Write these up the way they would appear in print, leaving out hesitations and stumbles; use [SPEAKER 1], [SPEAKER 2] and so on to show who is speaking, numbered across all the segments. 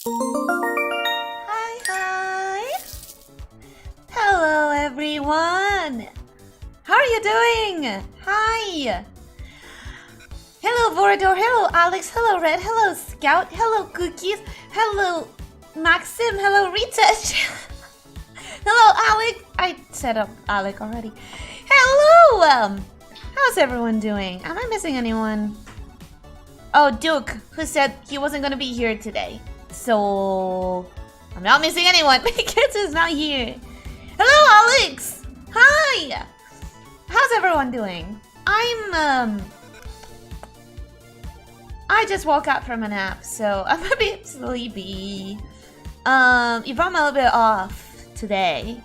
[SPEAKER 1] Hi, hi. Hello, everyone. How are you doing? Hi. Hello, Vorador. Hello, Alex. Hello, Red. Hello, Scout. Hello, Cookies. Hello, Maxim. Hello, Rita. Hello, Alec. I set up Alec already. Hello. How's everyone doing? Am I missing anyone? Oh, Duke, who said he wasn't gonna be here today. So I'm not missing anyone because he's not here. Hello, Alex. Hi. How's everyone doing? I just woke up from a nap, so I'm a bit sleepy. If I'm a little bit off today,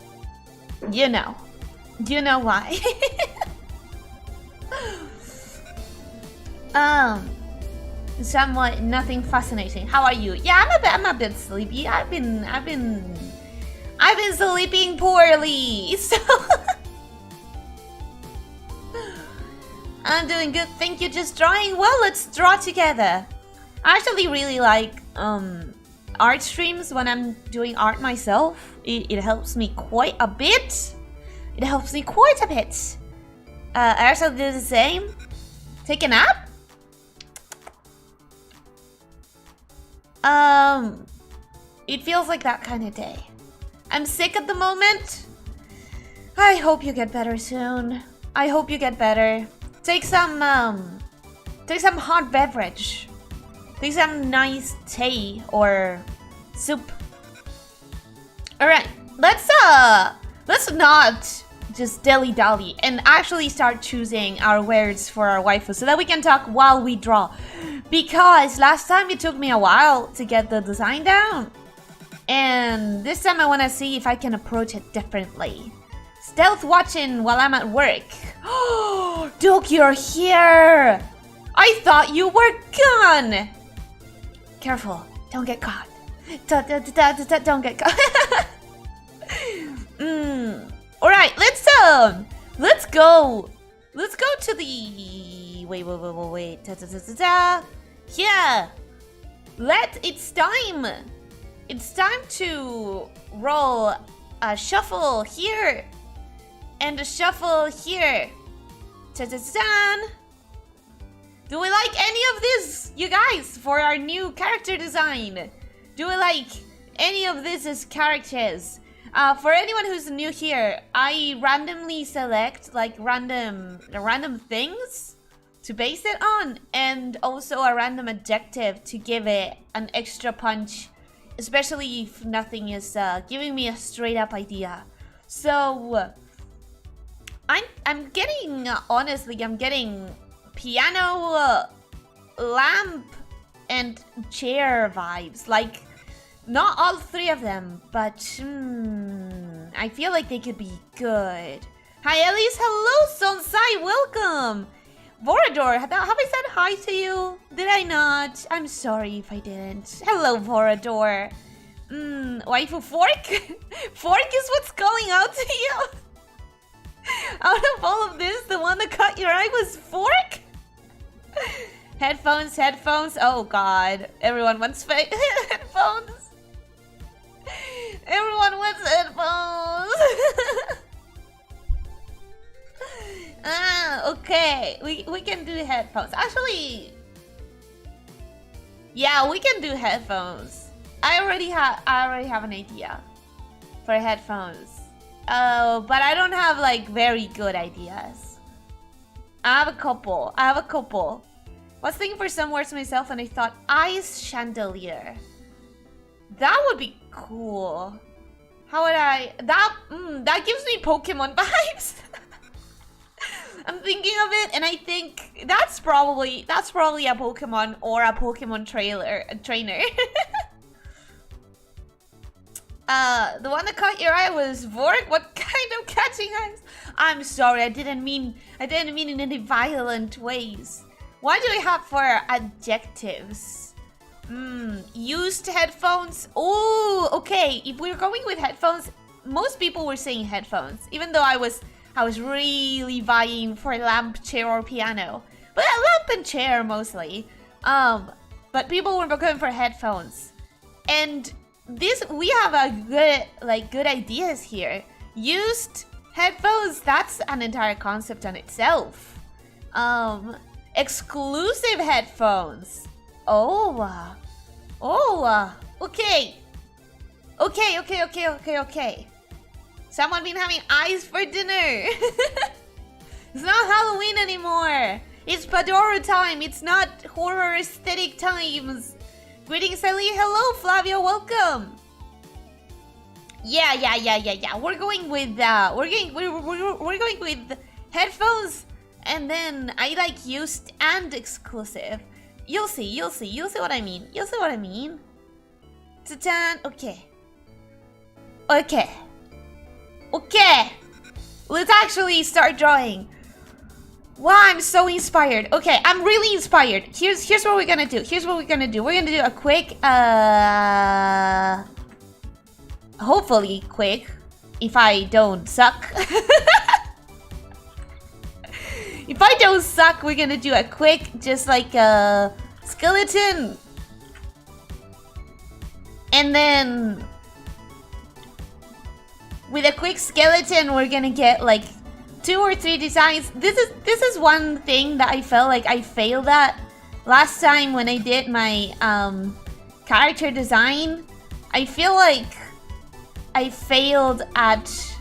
[SPEAKER 1] you know. Do you know why? Somewhat nothing fascinating. How are you? Yeah, I'm a bit sleepy. I've been sleeping poorly, so I'm doing good. Thank you. Just drawing. Well, let's draw together. I actually really like art streams when I'm doing art myself. It helps me quite a bit. It helps me quite a bit. I also do the same. Take a nap? It feels like that kind of day. I'm sick at the moment. I hope you get better soon. I hope you get better. Take some hot beverage. Take some nice tea or soup. Alright, let's not just dilly-dally and actually start choosing our words for our waifu so that we can talk while we draw. Because last time it took me a while to get the design down. And this time I want to see if I can approach it differently. Stealth watching while I'm at work. Oh, Duke, you're here! I thought you were gone! Careful, don't get caught. Don't get caught. Alright, let's go to the wait. Yeah. It's time to roll a shuffle here and a shuffle here. Do we like any of this, you guys, for our new character design? Do we like any of this as characters? For anyone who's new here, I randomly select like random things to base it on, and also a random adjective to give it an extra punch, especially if nothing is giving me a straight up idea. So I'm getting piano, lamp, and chair vibes. Like, not all three of them, but I feel like they could be good. Hi, Elise. Hello, Sonsai. Welcome. Vorador, have I said hi to you? Did I not? I'm sorry if I didn't. Hello, Vorador. Waifu Fork? Fork is what's calling out to you? Out of all of this, the one that caught your eye was Fork? Headphones. Oh god. Everyone wants headphones. Everyone wants headphones. Okay. We can do headphones. Actually, yeah, we can do headphones. I already have an idea for headphones. But I don't have like very good ideas. I have a couple. I was thinking for some words myself and I thought ice chandelier. That would be cool. How would I... That gives me Pokemon vibes. I'm thinking of it and I think that's probably a Pokemon or a Pokemon trainer. The one that caught your eye was Vork. What kind of catching eyes? I'm sorry, I didn't mean in any violent ways. What do we have for adjectives? Used headphones. Oh, okay. If we're going with headphones, most people were saying headphones, even though I was really vying for lamp, chair, or piano. But lamp and chair mostly. But people were going for headphones. And we have a good ideas here. Used headphones, that's an entire concept on itself. Exclusive headphones. Okay. Okay. Someone been having ice for dinner. It's not Halloween anymore. It's Padoro time. It's not horror aesthetic times. Greetings, Ali. Hello, Flavio. Welcome. Yeah. We're going with we're going with headphones, and then I like used and exclusive. You'll see what I mean. Ta-tan. Okay. Let's actually start drawing. Wow, I'm so inspired. Okay, I'm really inspired. Here's what we're gonna do. We're gonna do a quick, hopefully quick, if I don't suck. If I don't suck, we're gonna do a quick, just like a skeleton. And then with a quick skeleton, we're gonna get like 2 or 3 designs. This is one thing that I felt like I failed at last time when I did my character design. I feel like I failed at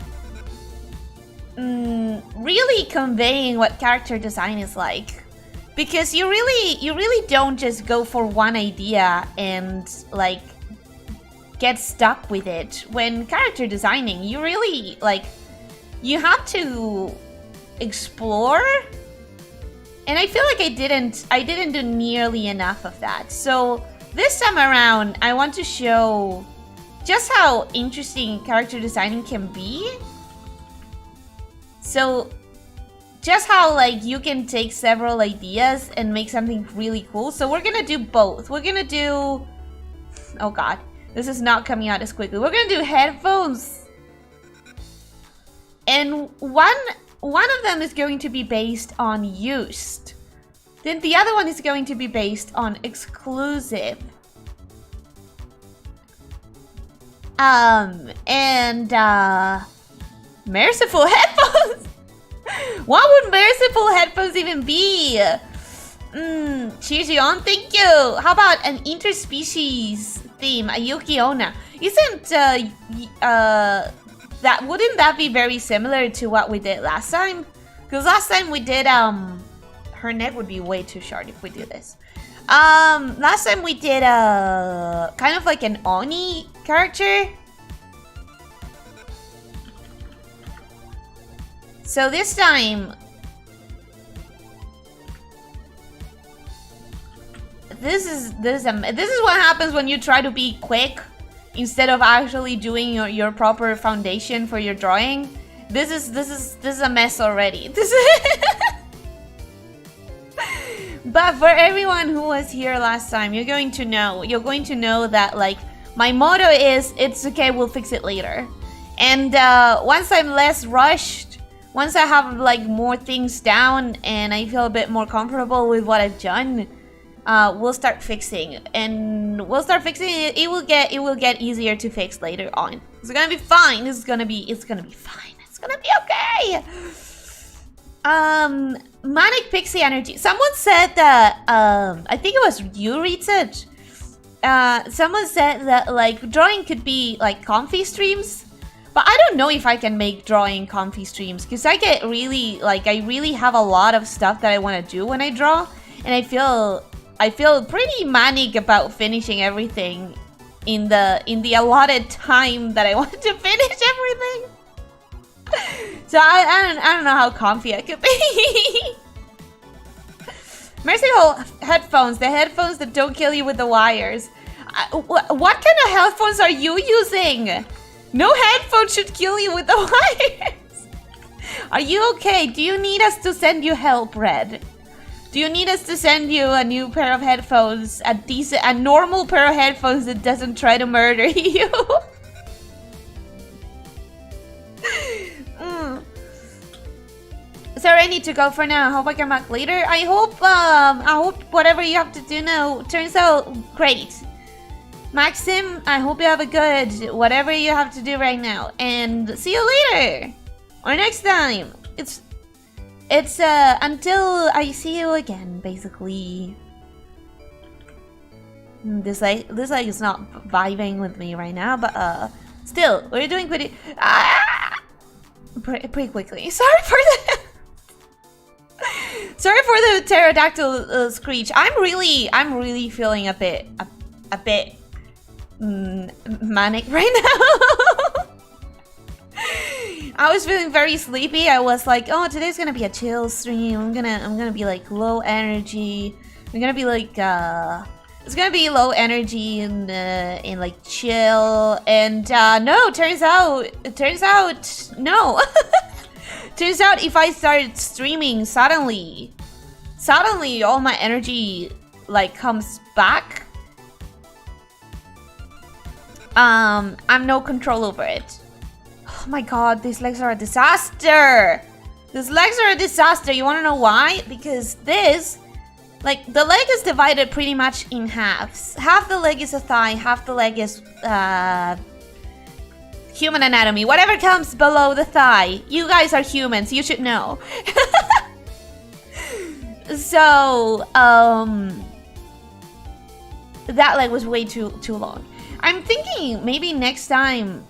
[SPEAKER 1] really conveying what character design is like, because you really don't just go for one idea and like get stuck with it. When character designing, you really like, you have to explore, and I feel like I didn't do nearly enough of that. So this time around, I want to show just how interesting character designing can be. So just how like you can take several ideas and make something really cool. So we're gonna do both. We're gonna do, oh god, this is not coming out as quickly. We're gonna do headphones. And one of them is going to be based on used. Then the other one is going to be based on exclusive. Merciful headphones. What would merciful headphones even be? Cheers you on, thank you. How about an interspecies theme, a Yuki-onna? Isn't wouldn't that be very similar to what we did last time? Because last time we did her neck would be way too short if we do this. Last time we did kind of like an Oni character. So this time, this is what happens when you try to be quick instead of actually doing your proper foundation for your drawing. This is a mess already. But for everyone who was here last time, you're going to know that like my motto is, it's okay, we'll fix it later. And once I'm less rushed, once I have like more things down and I feel a bit more comfortable with what I've done, we'll start fixing, and it. It will get easier to fix later on. It's gonna be fine. It's gonna be fine. It's gonna be okay. Manic pixie energy. Someone said that I think it was you, Research. Someone said that like drawing could be like comfy streams, but I don't know if I can make drawing comfy streams, because I get really like, I really have a lot of stuff that I want to do when I draw, and I feel pretty manic about finishing everything in the allotted time that I want to finish everything. So I don't know how comfy I could be. Merciful headphones, the headphones that don't kill you with the wires. What kind of headphones are you using? No headphones should kill you with the wires. Are you okay? Do you need us to send you help, Red? Do you need us to send you a new pair of headphones, a normal pair of headphones that doesn't try to murder you? So I need to go for now. I hope I come back later. I hope whatever you have to do now turns out great. Maxim, I hope you have a good whatever you have to do right now. And see you later! Or next time! It's until I see you again, basically. This leg is not vibing with me right now, but still, we're doing pretty quickly. Sorry for the sorry for the pterodactyl screech. I'm really feeling a bit manic right now. I was feeling very sleepy. I was like, oh, today's gonna be a chill stream. I'm gonna be like low energy. I'm gonna be like it's gonna be low energy and like chill. And no, turns out no. Turns out if I start streaming suddenly all my energy like comes back. I'm no control over it. Oh my god, these legs are a disaster! These legs are a disaster. You wanna know why? Because this, like, the leg is divided pretty much in halves. Half the leg is a thigh, half the leg is human anatomy. Whatever comes below the thigh. You guys are humans, you should know. So, that leg was way too long. I'm thinking maybe next time,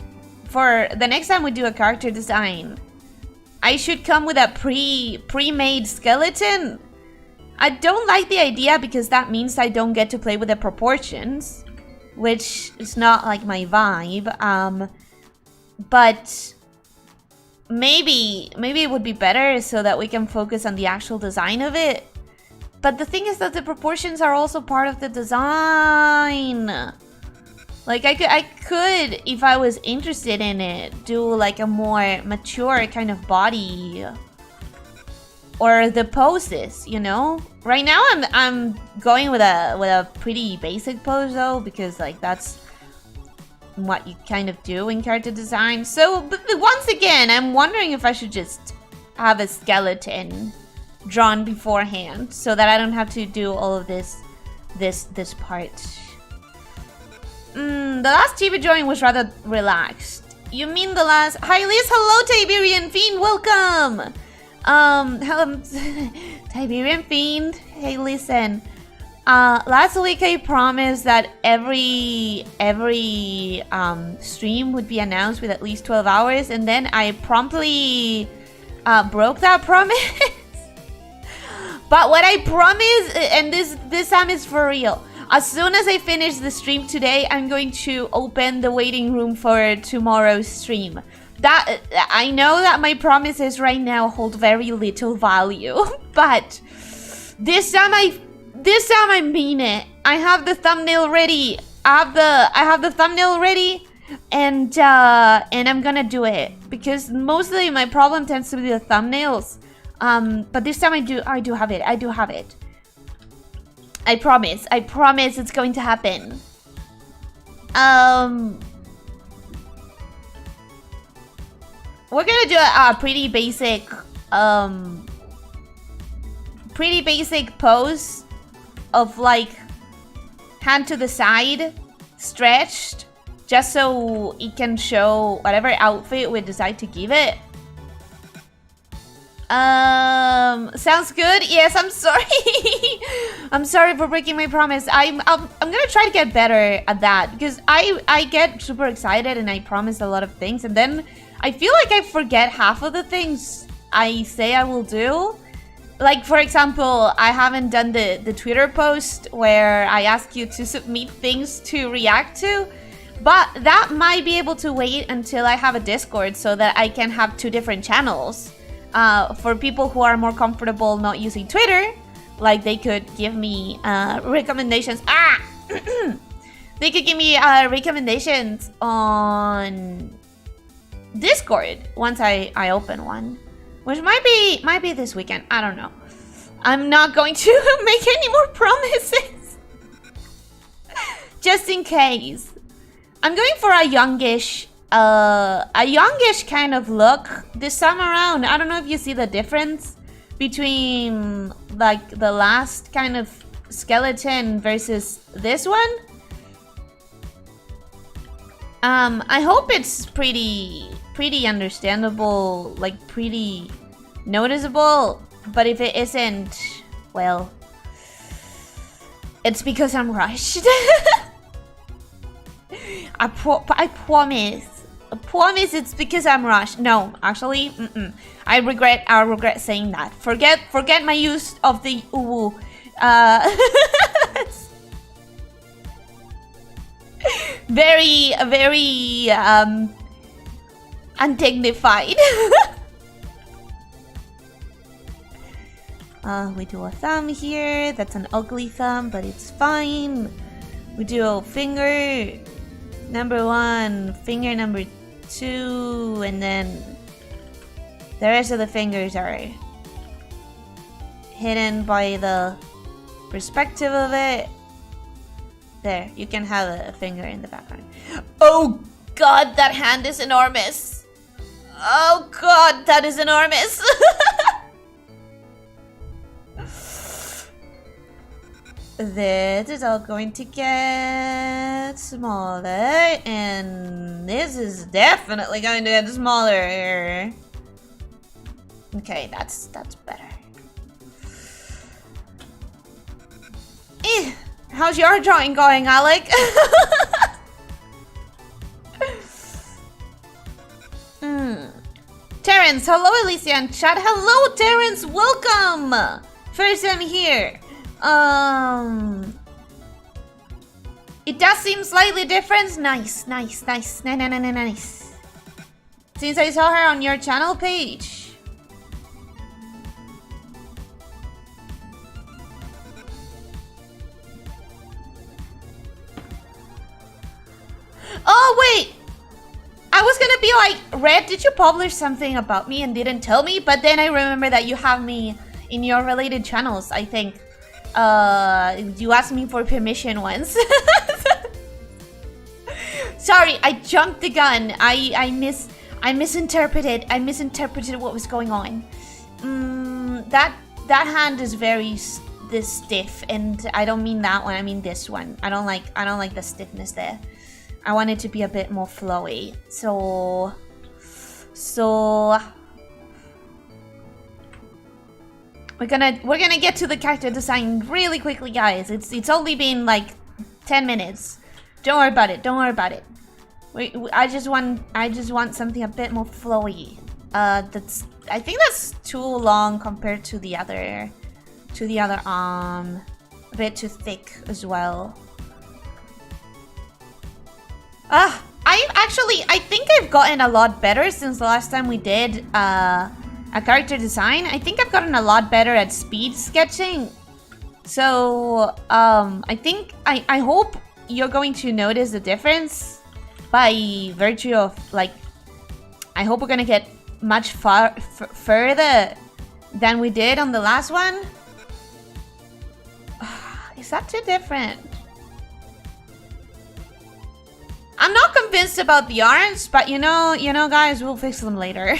[SPEAKER 1] for the next time we do a character design, I should come with a pre-made skeleton. I don't like the idea because that means I don't get to play with the proportions, which is not like my vibe. But maybe it would be better so that we can focus on the actual design of it. But the thing is that the proportions are also part of the design. Like, I could, if I was interested in it, do like a more mature kind of body, or the poses, you know. Right now, I'm going with a pretty basic pose though, because like that's what you kind of do in character design. So, but once again, I'm wondering if I should just have a skeleton drawn beforehand, so that I don't have to do all of this part. The last TV drawing was rather relaxed. You mean the last... Hi Liz, hello Tiberian Fiend, welcome! Hello, Tiberian Fiend. Hey, listen. Last week I promised that every stream would be announced with at least 12 hours, and then I promptly broke that promise. But what I promised, and this time is for real. As soon as I finish the stream today, I'm going to open the waiting room for tomorrow's stream. That I know that my promises right now hold very little value, but this time I mean it. I have the thumbnail ready. I have the thumbnail ready, and I'm gonna do it because mostly my problem tends to be the thumbnails. But this time I do have it. I do have it. I promise it's going to happen. We're gonna do a pretty basic pose of like hand to the side, stretched, just so it can show whatever outfit we decide to give it. Sounds good. Yes, I'm sorry. I'm sorry for breaking my promise. I'm gonna try to get better at that, because I get super excited and I promise a lot of things, and then I feel like I forget half of the things I say I will do. Like, for example, I haven't done the Twitter post where I ask you to submit things to react to, but that might be able to wait until I have a Discord so that I can have two different channels. For people who are more comfortable not using Twitter, like they could give me recommendations. They could give me recommendations on Discord once I open one, which might be this weekend. I don't know. I'm not going to make any more promises, just in case. I'm going for a youngish kind of look this time around. I don't know if you see the difference between like the last kind of skeleton versus this one. I hope it's pretty understandable, like pretty noticeable. But if it isn't, well, it's because I'm rushed. I promise. I promise it's because I'm rushed. No, actually, I regret saying that. Forget my use of the uwu. Very undignified. We do a thumb here. That's an ugly thumb, but it's fine. We do a finger number 1, finger number 2, and then the rest of the fingers are hidden by the perspective of it. There, you can have a finger in the background. Oh god, that hand is enormous. Oh god, that is enormous. This is all going to get smaller, and this is definitely going to get smaller. Okay, that's better. How's your drawing going, Alec? Terrence, hello Alicia and chat. Hello Terrence, welcome. First time here. It does seem slightly different. Nice. Since I saw her on your channel page. Oh wait, I was gonna be like, Red, did you publish something about me and didn't tell me? But then I remember that you have me in your related channels, I think. You asked me for permission once. Sorry, I jumped the gun. I misinterpreted what was going on. That hand is very stiff, and I don't mean that one. I mean this one. I don't like the stiffness there. I want it to be a bit more flowy. So we're gonna get to the character design really quickly, guys. It's only been like 10 minutes. Don't worry about it. I just want something a bit more flowy. I think that's too long compared to the other arm. A bit too thick as well. I think I've gotten a lot better since the last time we did a character design. I think I've gotten a lot better at speed sketching. So I hope you're going to notice the difference by virtue of, like, I hope we're gonna get much further than we did on the last one. Is that too different? I'm not convinced about the arms, but you know, guys, we'll fix them later.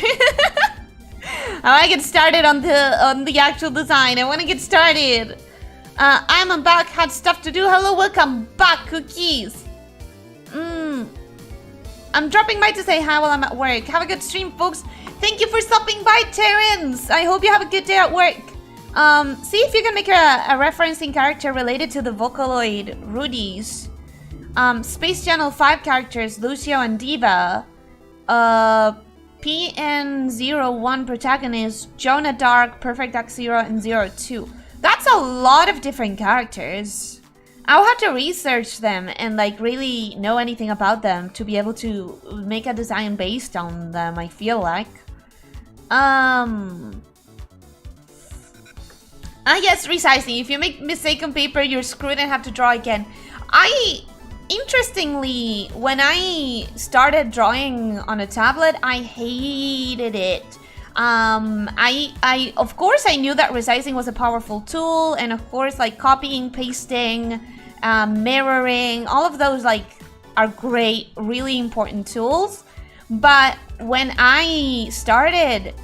[SPEAKER 1] I want to get started on the actual design. I want to get started. I'm back. Had stuff to do. Hello, welcome back, cookies. I'm dropping by to say hi while I'm at work. Have a good stream, folks. Thank you for stopping by, Terrence. I hope you have a good day at work. See if you can make a referencing character related to the Vocaloid Rudies. Space Channel 5 characters, Lucio and Diva. PN01 protagonist, Jonah Dark, Perfect Dark Zero, and 02. That's a lot of different characters. I'll have to research them and like really know anything about them to be able to make a design based on them, I feel like. Yes, resizing. If you make mistake on paper, you're screwed and have to draw again. Interestingly, when I started drawing on a tablet, I hated it. Of course, I knew that resizing was a powerful tool, and of course, like copying, pasting, mirroring, all of those like are great, really important tools. But when I started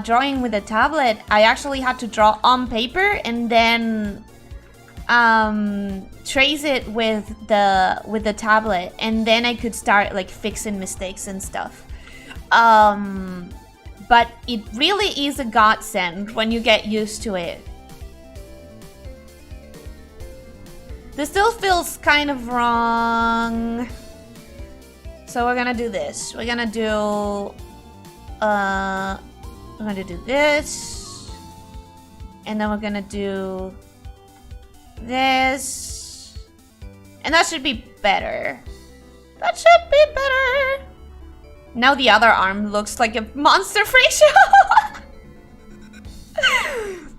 [SPEAKER 1] drawing with a tablet, I actually had to draw on paper and then trace it with the tablet, and then I could start like fixing mistakes and stuff. But it really is a godsend when you get used to it. This still feels kind of wrong. So we're gonna do this. We're gonna do this. And then we're gonna do this. And that should be better. That should be better. Now the other arm looks like a monster freak show.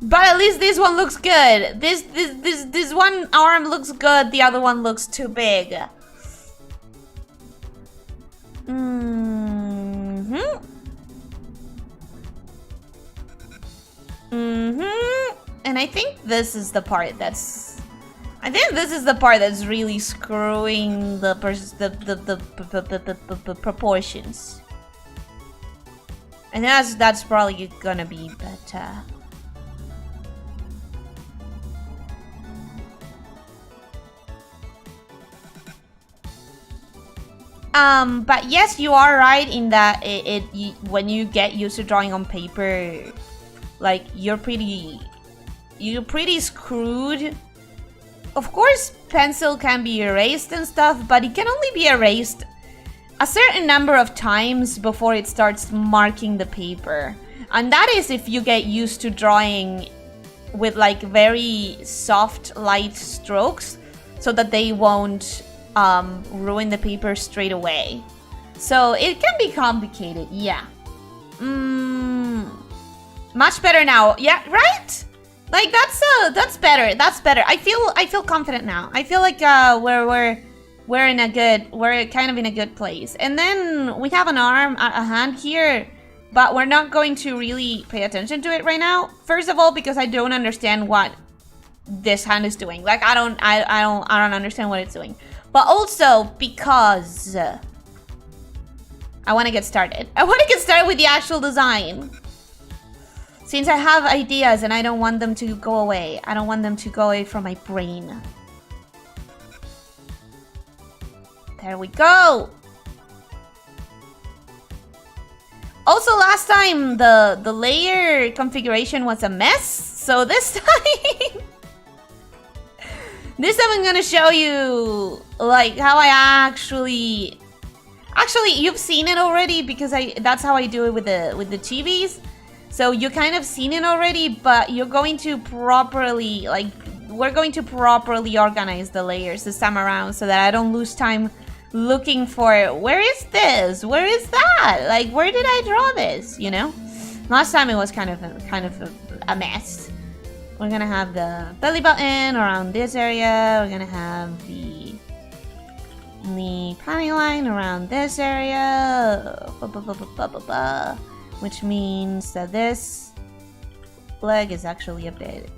[SPEAKER 1] But at least this one looks good. This one arm looks good. The other one looks too big. And I think this is the part that's... really screwing the proportions. And that's probably gonna be better. But yes, you are right in that when you get used to drawing on paper, like you're pretty screwed. Of course, pencil can be erased and stuff, but it can only be erased a certain number of times before it starts marking the paper. And that is if you get used to drawing with like very soft, light strokes so that they won't ruin the paper straight away. So it can be complicated, yeah. Much better now, yeah, right? Like that's better. That's better. I feel confident now. I feel like we're kind of in a good place. And then we have an arm, a hand here, but we're not going to really pay attention to it right now. First of all, because I don't understand what this hand is doing. Like I don't understand what it's doing. But also because I want to get started. I want to get started with the actual design. Since I have ideas and I don't want them to go away. I don't want them to go away from my brain. There we go. Also, last time the layer configuration was a mess. So this time... This time I'm gonna show you like how I actually you've seen it already because that's how I do it with the chibis. So you kind of seen it already, but you're going to properly we're going to properly organize the layers this time around so that I don't lose time looking for where is this? Where is that? Like where did I draw this, you know? Last time it was kind of a mess. We're gonna have the belly button around this area. We're gonna have the panty line around this area. Which means that this leg is actually a bit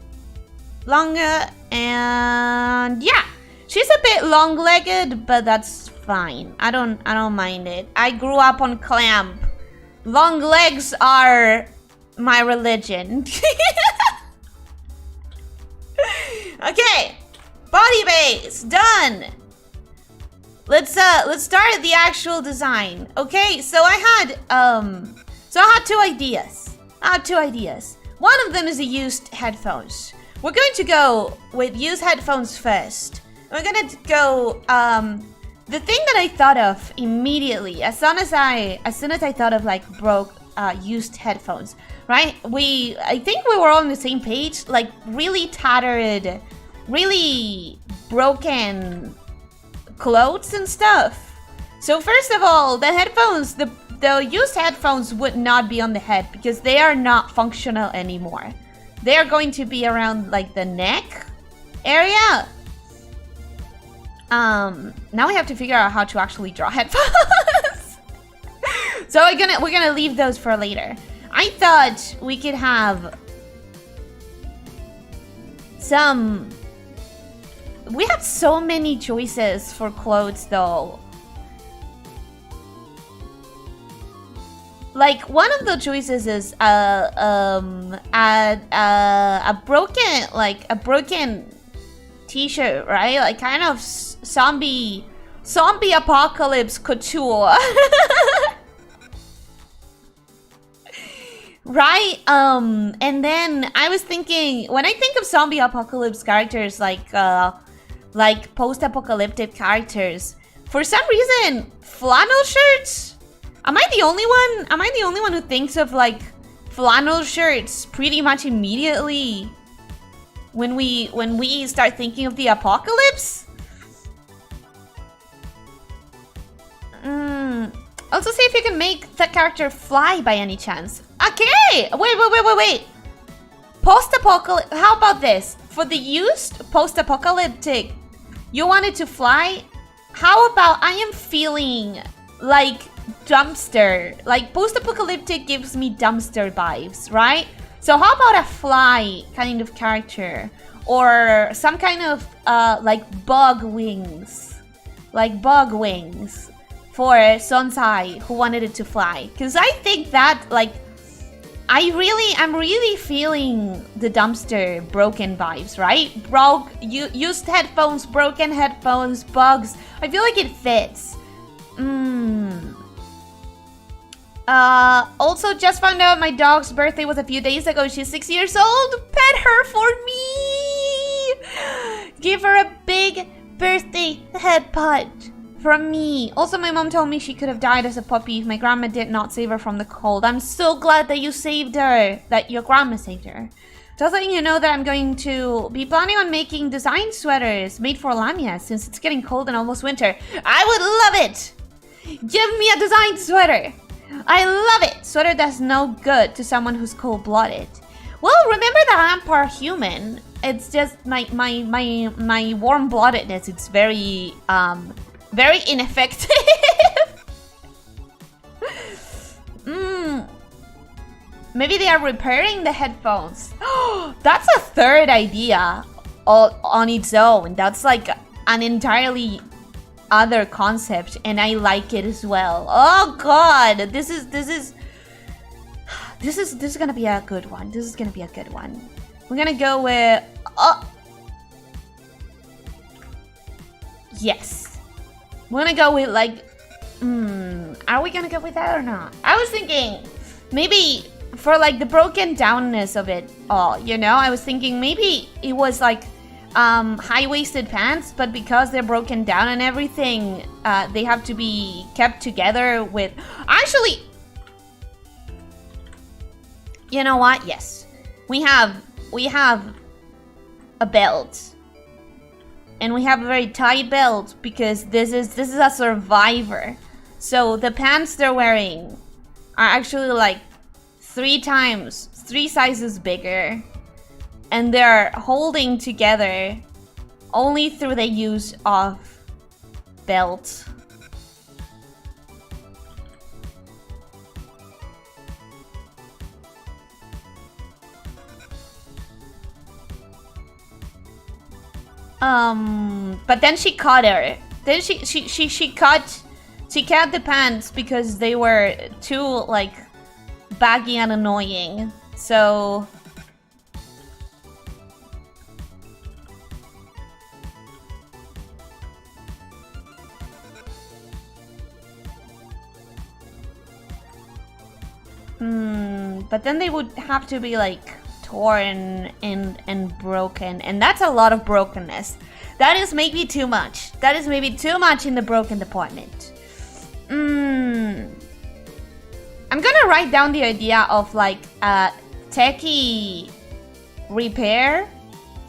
[SPEAKER 1] longer. And yeah, she's a bit long-legged, but that's fine. I don't mind it. I grew up on clamp. Long legs are my religion. Okay, body base done. Let's start the actual design. Okay, so I had two ideas. One of them is the used headphones. We're going to go with used headphones first. We're gonna go the thing that I thought of immediately as soon as I thought of like broke used headphones. Right? I think we were all on the same page. Like really tattered, really broken clothes and stuff. So first of all, the headphones, the used headphones would not be on the head because they are not functional anymore. They are going to be around like the neck area. Now we have to figure out how to actually draw headphones. So we're gonna leave those for later. I thought we could have some... We have so many choices for clothes though. Like one of the choices is a broken t-shirt, right? Like kind of zombie apocalypse couture. Right? And then I was thinking, when I think of zombie apocalypse characters, like post-apocalyptic characters, for some reason, flannel shirts? Am I the only one? Am I the only one who thinks of like flannel shirts pretty much immediately when we start thinking of the apocalypse? Also, see if you can make that character fly by any chance. Okay! Wait. Post-apocalyptic. How about this? For the used post-apocalyptic, you wanted to fly? How about I am feeling like dumpster? Like post-apocalyptic gives me dumpster vibes, right? So how about a fly kind of character? Or some kind of like bug wings. Like bug wings. For Sonsai, who wanted it to fly. Because I think that, like, I'm really feeling the dumpster broken vibes, right? Used headphones, broken headphones, bugs. I feel like it fits. Also, just found out my dog's birthday was a few days ago. She's 6 years old. Pet her for me. Give her a big birthday head pat. From me. Also, my mom told me she could have died as a puppy if my grandma did not save her from the cold. I'm so glad that you saved her. That your grandma saved her. Just letting you know that I'm going to be planning on making design sweaters made for Lamia since it's getting cold and almost winter. I would love it! Give me a design sweater! I love it! Sweater that's no good to someone who's cold-blooded. Well, remember that I'm part human. It's just my warm-bloodedness. It's very ineffective. Maybe they are repairing the headphones. That's a third idea all on its own. That's like an entirely other concept, and I like it as well. Oh god, this is gonna be a good one. This is gonna be a good one. We're gonna go with yes. We're gonna go with like, are we gonna go with that or not? I was thinking maybe for like the broken downness of it all, you know? I was thinking maybe it was like high-waisted pants, but because they're broken down and everything, they have to be kept together with... Actually, you know what? Yes, we have a belt. And we have a very tight belt because this is a survivor. So the pants they're wearing are actually like 3 sizes bigger. And they're holding together only through the use of belt. But then she cut her. Then she cut the pants because they were too like baggy and annoying. So but then they would have to be like torn and broken, and that's a lot of brokenness. That is maybe too much. That is maybe too much in the broken department. I'm gonna write down the idea of like a techie repair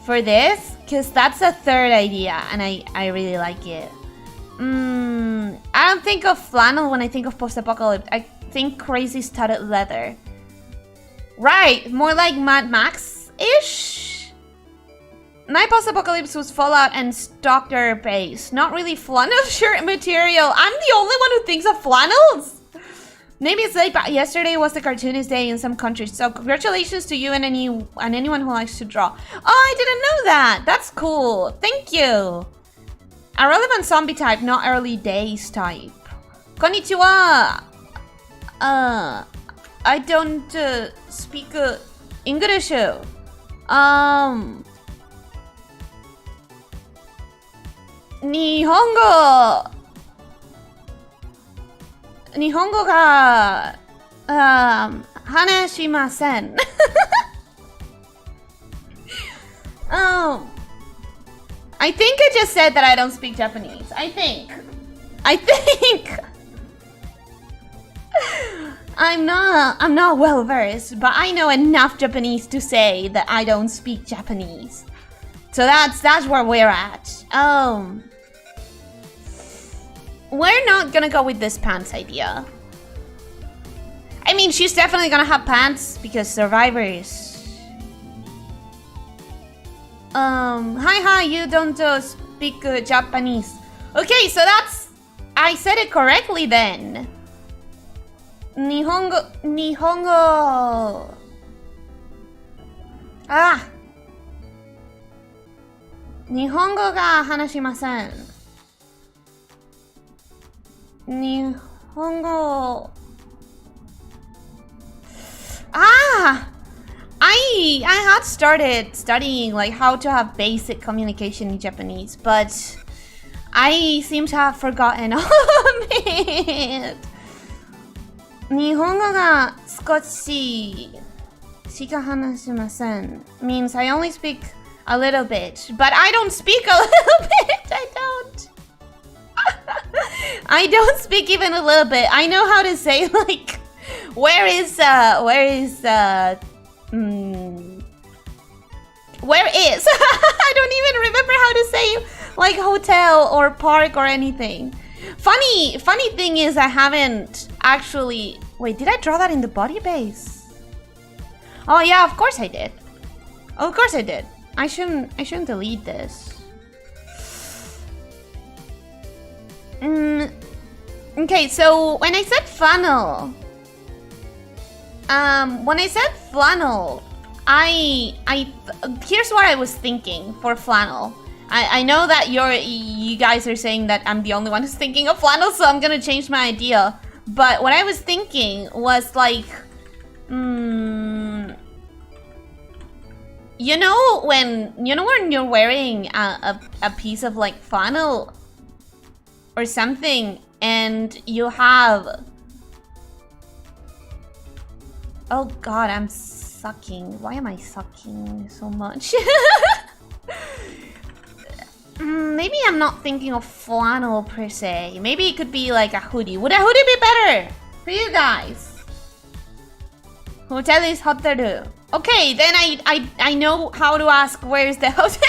[SPEAKER 1] for this, because that's a third idea and I really like it. I don't think of flannel when I think of post-apocalypse. I think crazy studded leather. Right, more like Mad Max-ish? My post-apocalypse was Fallout and Stalker base. Not really flannel shirt material. I'm the only one who thinks of flannels? Maybe it's late, but yesterday was the cartoonist day in some countries. So congratulations to you and anyone who likes to draw. Oh, I didn't know that. That's cool. Thank you. A relevant zombie type, not early days type. Konnichiwa. I don't speak English. Nihongo ga hanashimasen. I think I just said that I don't speak Japanese. I think. I'm not well versed, but I know enough Japanese to say that I don't speak Japanese. So that's where we're at. We're not gonna go with this pants idea. I mean, she's definitely gonna have pants because survivors. Hi, you don't speak Japanese. Okay, so that's... I said it correctly then. Nihongo... Ah! Nihongo ga hanashimasen. Nihongo... Ah! I had started studying like how to have basic communication in Japanese, but I seem to have forgotten all of it. Nihongo ga skoshi shika hanashimasen means I only speak a little bit, but I don't speak a little bit. I don't speak even a little bit. I know how to say like where is I don't even remember how to say like hotel or park or anything. Funny thing is I haven't actually... Wait, did I draw that in the body base? Oh yeah, of course I did. Of course I did. I shouldn't delete this. Okay, so when I said flannel, here's what I was thinking for flannel. I know that you guys are saying that I'm the only one who's thinking of flannel, so I'm gonna change my idea. But what I was thinking was like, you know when you're wearing a piece of like flannel or something, and you have... Oh god, I'm sucking. Why am I sucking so much? Maybe I'm not thinking of flannel per se. Maybe it could be like a hoodie. Would a hoodie be better for you guys? Hotel is hoteru. Okay, then I know how to ask where's the hotel.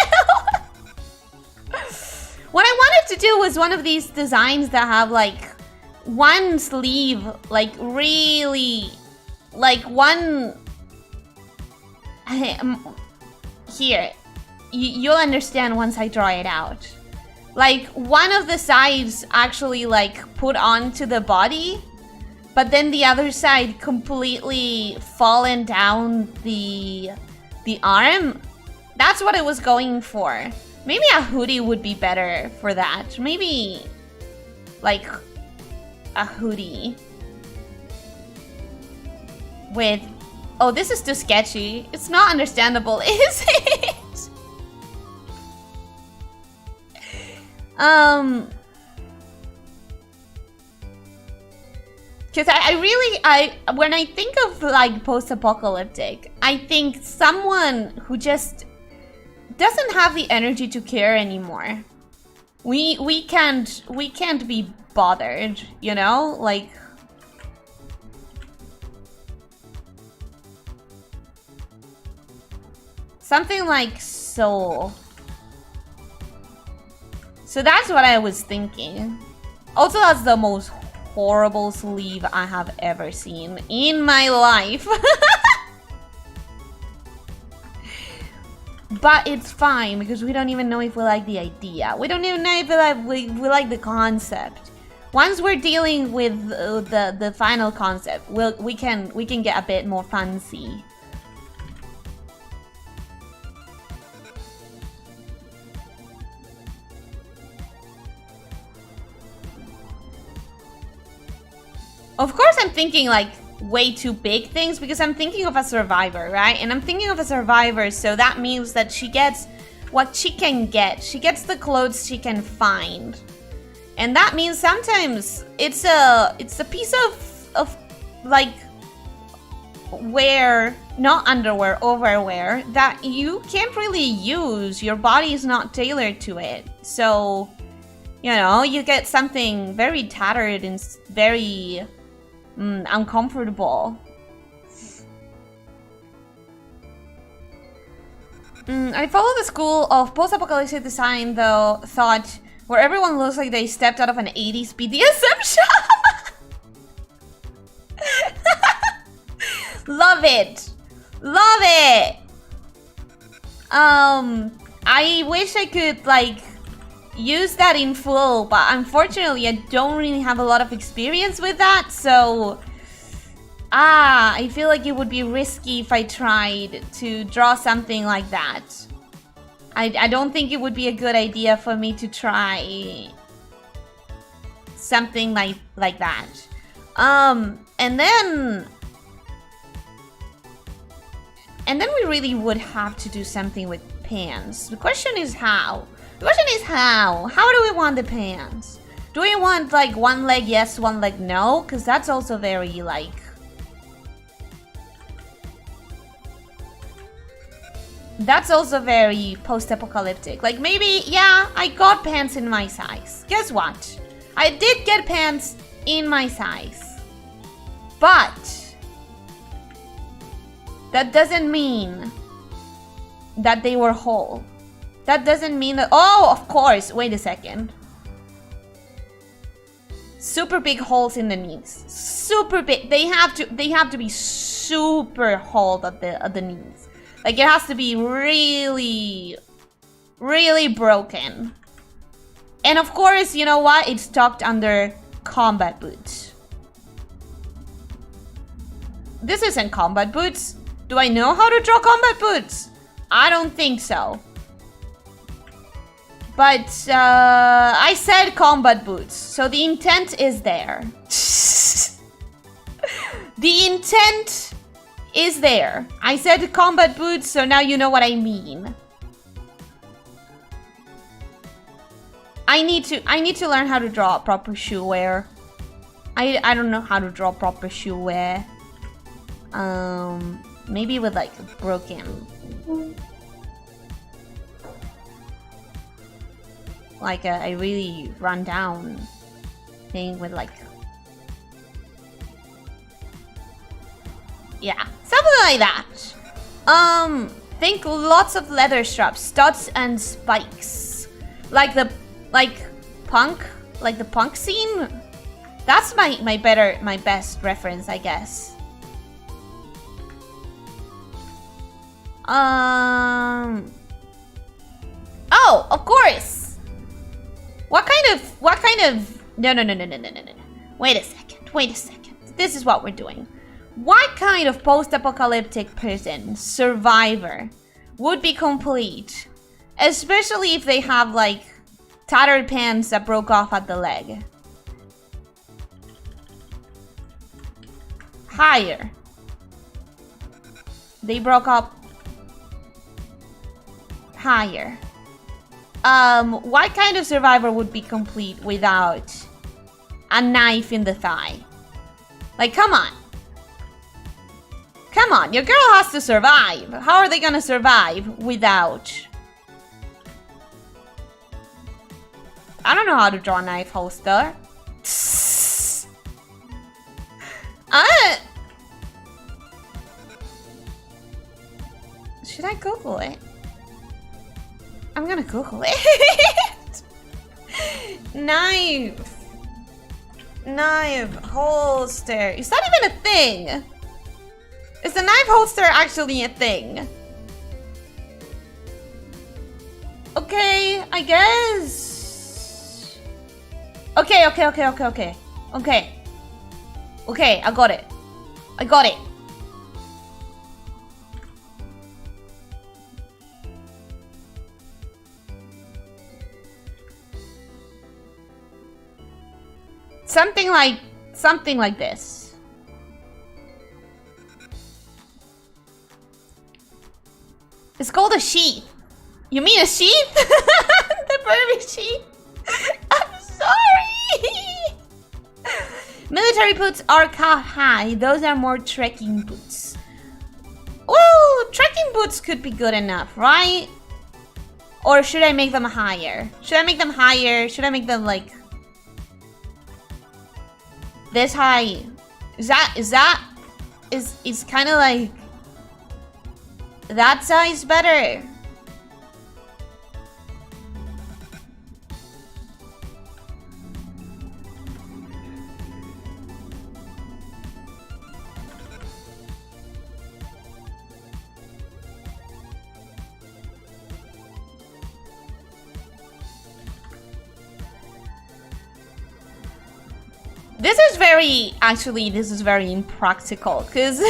[SPEAKER 1] What I wanted to do was one of these designs that have like one sleeve, like really, like one... Here, you'll understand once I draw it out. Like one of the sides actually like put onto the body, but then the other side completely fallen down the arm. That's what I was going for. Maybe a hoodie would be better for that. Maybe like a hoodie with... Oh, this is too sketchy. It's not understandable, is it? Because when I think of like post-apocalyptic, I think someone who just doesn't have the energy to care anymore. We can't be bothered, you know? Like something like soul. So that's what I was thinking. Also, that's the most horrible sleeve I have ever seen in my life. But it's fine because we don't even know if we like the idea. We don't even know if we like the concept. Once we're dealing with the final concept, we can get a bit more fancy. Of course, I'm thinking like way too big things because I'm thinking of a survivor, right? And I'm thinking of a survivor, so that means that she gets what she can get. She gets the clothes she can find. And that means sometimes it's a piece of like wear, not underwear, overwear that you can't really use. Your body is not tailored to it. So, you know, you get something very tattered and very uncomfortable. I follow the school of post-apocalyptic design, though, thought where everyone looks like they stepped out of an 80s BDSM shop. Love it. Love it. I wish I could, like, use that in full, but unfortunately I don't really have a lot of experience with that, so I feel like it would be risky if I tried to draw something like that. I don't think it would be a good idea for me to try something like that. And then we really would have to do something with pants. The question is how. The question is how. How do we want the pants? Do we want like one leg yes, one leg no? Because that's also very like... That's also very post-apocalyptic. Like maybe, yeah, I got pants in my size. Guess what? I did get pants in my size. But that doesn't mean that they were whole. That doesn't mean that... Oh, of course. Wait a second. Super big holes in the knees. Super big. They have to be super whole at the knees. Like it has to be really, really broken. And of course, you know what? It's tucked under combat boots. This isn't combat boots. Do I know how to draw combat boots? I don't think so. But I said combat boots, so the intent is there. The intent is there. I said combat boots, so now you know what I mean. I need to learn how to draw proper shoe wear. I don't know how to draw proper shoe wear. Maybe with like broken, like a really run down thing with like, yeah, something like that. Think lots of leather straps, studs and spikes, like the punk scene. That's my best reference, I guess. Oh, of course. What kind of no. Wait a second. This is what we're doing. What kind of post-apocalyptic person, survivor, would be complete? Especially if they have like tattered pants that broke off at the leg. Higher. They broke up. Higher. What kind of survivor would be complete without a knife in the thigh? Like, come on. Come on, your girl has to survive. How are they gonna survive without? I don't know how to draw a knife holster. Should I Google it? I'm gonna Google it. Knife holster. Is that even a thing? Is the knife holster actually a thing? Okay, I guess. Okay, I got it. Something like this. It's called a sheath. You mean a sheath? The Barbie sheath? I'm sorry! Military boots are high. Those are more trekking boots. Well, trekking boots could be good enough, right? Or should I make them higher? Should I make them higher? Should I make them like this high? Is kind of like that size better? This is very impractical, because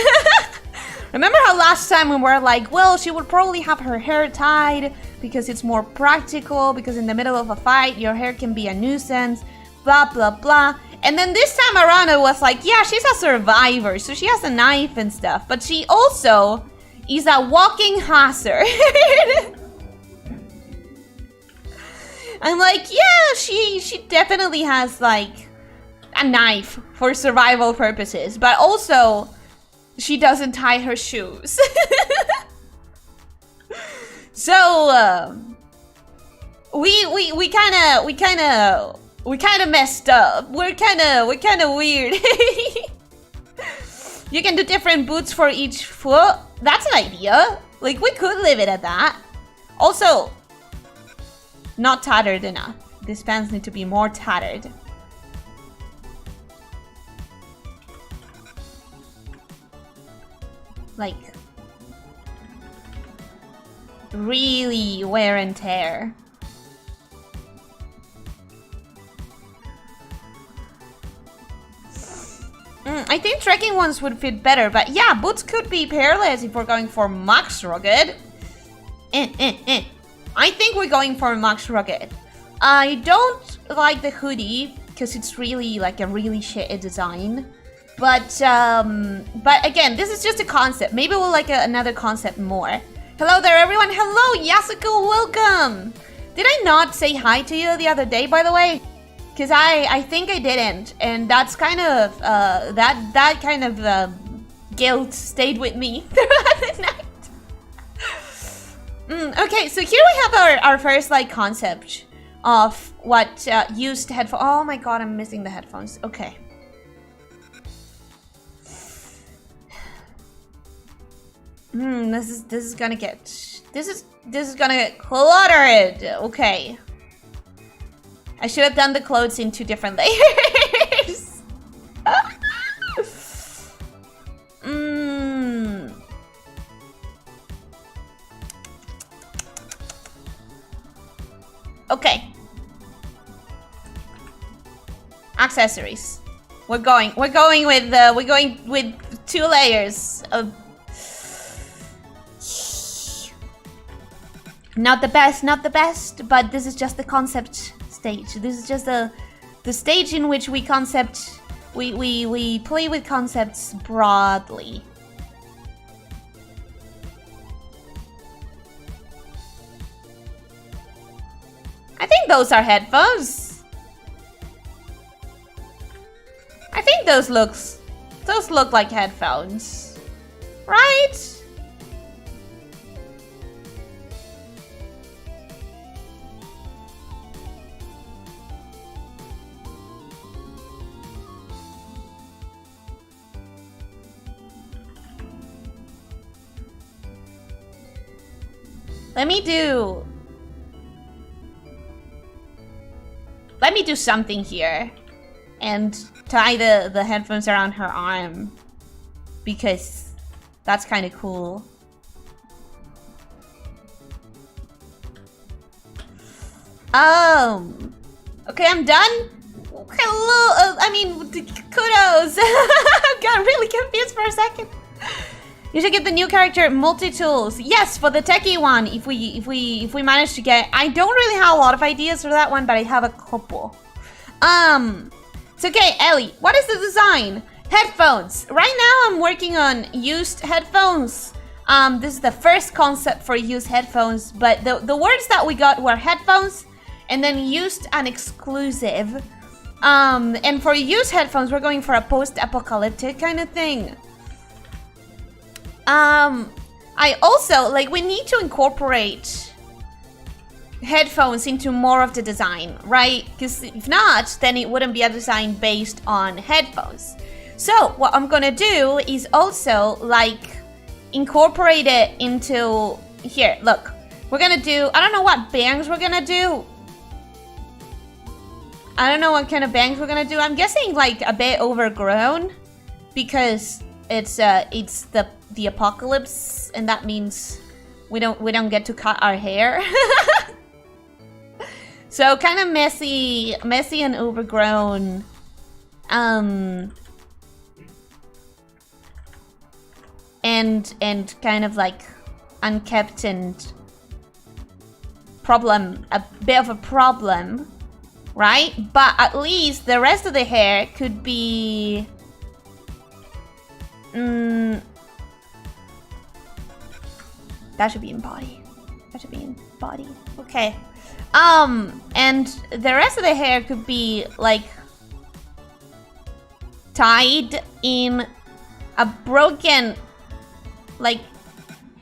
[SPEAKER 1] remember how last time we were like, well, she would probably have her hair tied because it's more practical, because in the middle of a fight, your hair can be a nuisance, blah, blah, blah. And then this time around, it was like, yeah, she's a survivor, so she has a knife and stuff, but she also is a walking hazard. I'm like, yeah, she definitely has, like, a knife for survival purposes, but also she doesn't tie her shoes. So we kind of messed up. We're kind of weird. You can do different boots for each foot. That's an idea. Like, we could leave it at that. Also, not tattered enough. These pants need to be more tattered. Like, really wear and tear. I think trekking ones would fit better, but yeah, boots could be peerless if we're going for max rugged. I think we're going for max rugged. I don't like the hoodie because it's really like a really shitty design. But again, this is just a concept. Maybe we'll like another concept more. Hello there, everyone. Hello, Yasuko. Welcome. Did I not say hi to you the other day, by the way? Because I think I didn't, and that's kind of that kind of guilt stayed with me throughout the night. Okay, so here we have our first like concept of what used headphones. Oh my god, I'm missing the headphones. Okay. This is gonna get cluttered. Okay. I should have done the clothes in 2 different layers. Okay. Accessories. We're going with 2 layers of. Not the best, but this is just the concept stage. This is just the stage in which we play with concepts broadly. I think those are headphones. I think those look like headphones, right? Let me do something here and tie the headphones around her arm because that's kind of cool. Okay, I'm done. Hello, I mean, kudos. I got really confused for a second. You should get the new character multi-tools. Yes, for the techie one, if we manage to get. I don't really have a lot of ideas for that one, but I have a couple. It's okay, Ellie. What is the design? Headphones. Right now I'm working on used headphones. This is the first concept for used headphones, but the words that we got were headphones and then used and exclusive. And for used headphones, we're going for a post-apocalyptic kind of thing. I also, like, we need to incorporate headphones into more of the design, right? Because if not, then it wouldn't be a design based on headphones. So what I'm gonna do is also, like, incorporate it into here. Look, we're gonna do, I don't know what bangs we're gonna do. I don't know what kind of bangs we're gonna do. I'm guessing like a bit overgrown because it's the apocalypse, and that means we don't get to cut our hair. So kind of messy and overgrown. And kind of like unkept and a bit of a problem, right? But at least the rest of the hair could be that should be in body. That should be in body. Okay. And the rest of the hair could be like tied in a broken, like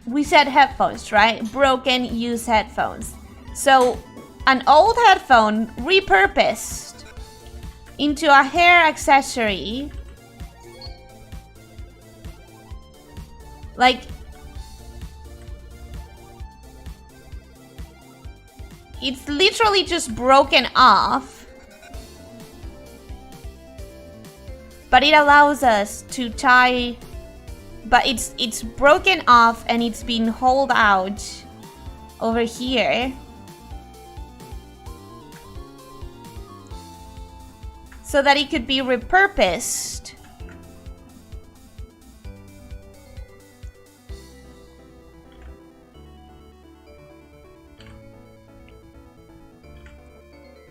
[SPEAKER 1] we said headphones, right? Broken used headphones. So an old headphone repurposed into a hair accessory. Like it's literally just broken off, but it allows us to tie. But it's broken off and it's been hauled out over here. So that it could be repurposed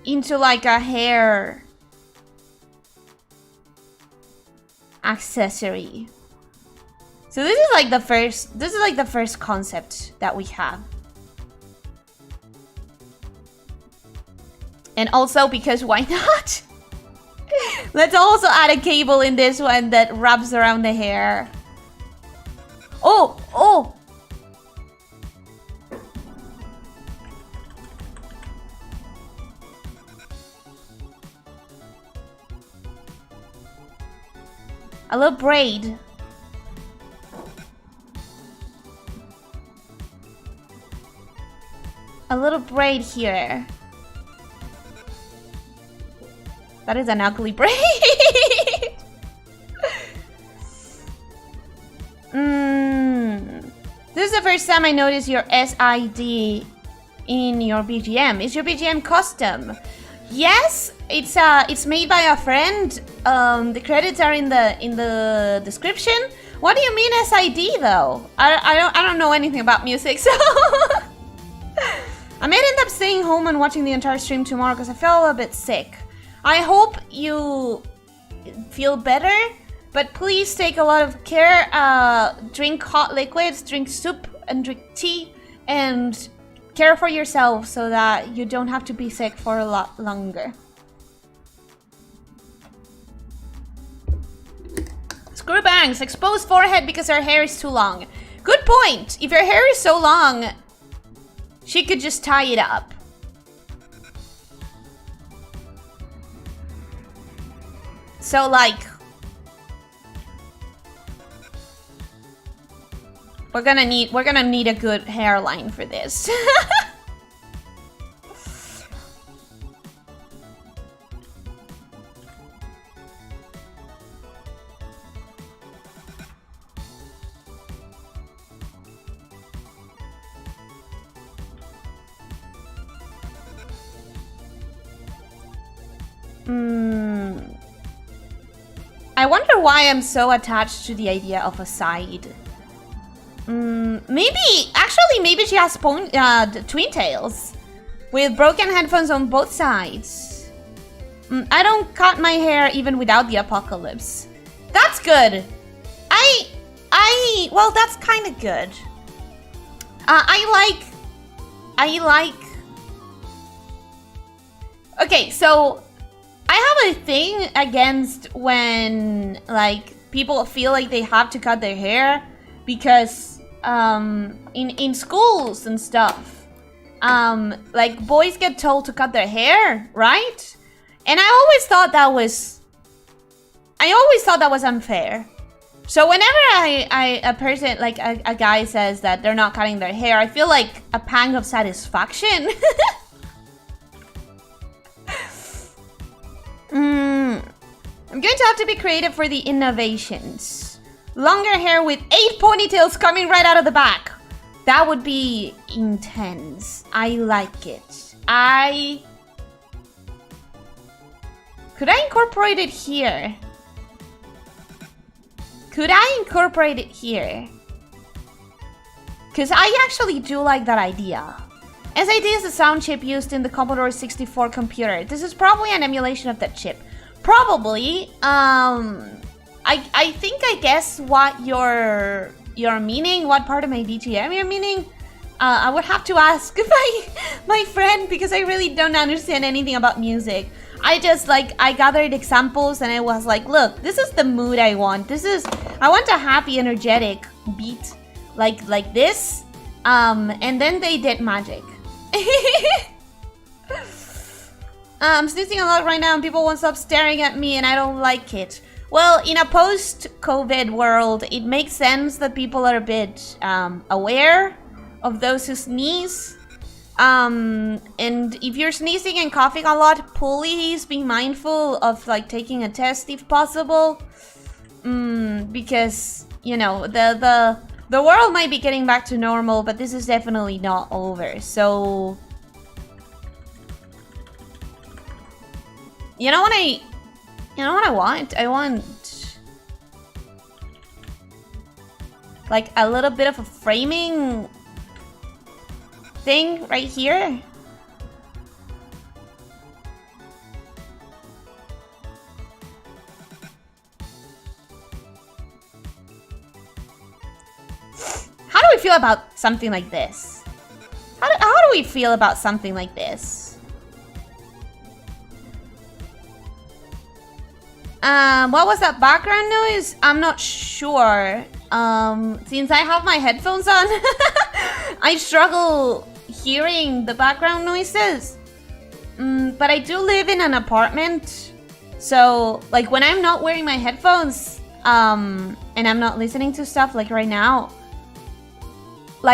[SPEAKER 1] into like a hair accessory. So this is like the first concept that we have. And also because why not? Let's also add a cable in this one that wraps around the hair. Oh! A little braid. A little braid here. That is an ugly braid. This is the first time I noticed your SID in your BGM. Is your BGM custom? Yes, it's made by a friend. The credits are in the description. What do you mean SID though? I don't know anything about music, so I may end up staying home and watching the entire stream tomorrow because I feel a bit sick. I hope you feel better, but please take a lot of care. Drink hot liquids, drink soup, and drink tea, and care for yourself so that you don't have to be sick for a lot longer. Screw bangs, exposed forehead because her hair is too long. Good point. If your hair is so long, she could just tie it up. So like, we're gonna need a good hairline for this. I wonder why I'm so attached to the idea of a side. Maybe she has twin tails with broken headphones on both sides. I don't cut my hair even without the apocalypse. That's good. I Well, that's kind of good. I like. Okay, so I have a thing against when like people feel like they have to cut their hair because in schools and stuff, like boys get told to cut their hair, right? And I always thought that was unfair. So whenever a person, like a guy says that they're not cutting their hair, I feel like a pang of satisfaction. I'm going to have to be creative for the innovations. Longer hair with 8 ponytails coming right out of the back. That would be intense. I like it. Could I incorporate it here? Could I incorporate it here? Because I actually do like that idea. SID is the sound chip used in the Commodore 64 computer. This is probably an emulation of that chip. Probably. I think I guess what you're meaning, what part of my DTM you're meaning. I would have to ask my friend because I really don't understand anything about music. I just I gathered examples and I was like, look, this is the mood I want. I want a happy, energetic beat like this. And then they did magic. I'm sneezing a lot right now and people won't stop staring at me and I don't like it. Well, in a post-COVID world, it makes sense that people are a bit aware of those who sneeze. And if you're sneezing and coughing a lot, please be mindful of taking a test if possible. Because, you know, the world might be getting back to normal, but this is definitely not over. So, you know what I want? I want a little bit of a framing thing right here. How do we feel about something like this? How do we feel about something like this? What was that background noise? I'm not sure. Since I have my headphones on, I struggle hearing the background noises. But I do live in an apartment. So, when I'm not wearing my headphones, and I'm not listening to stuff right now,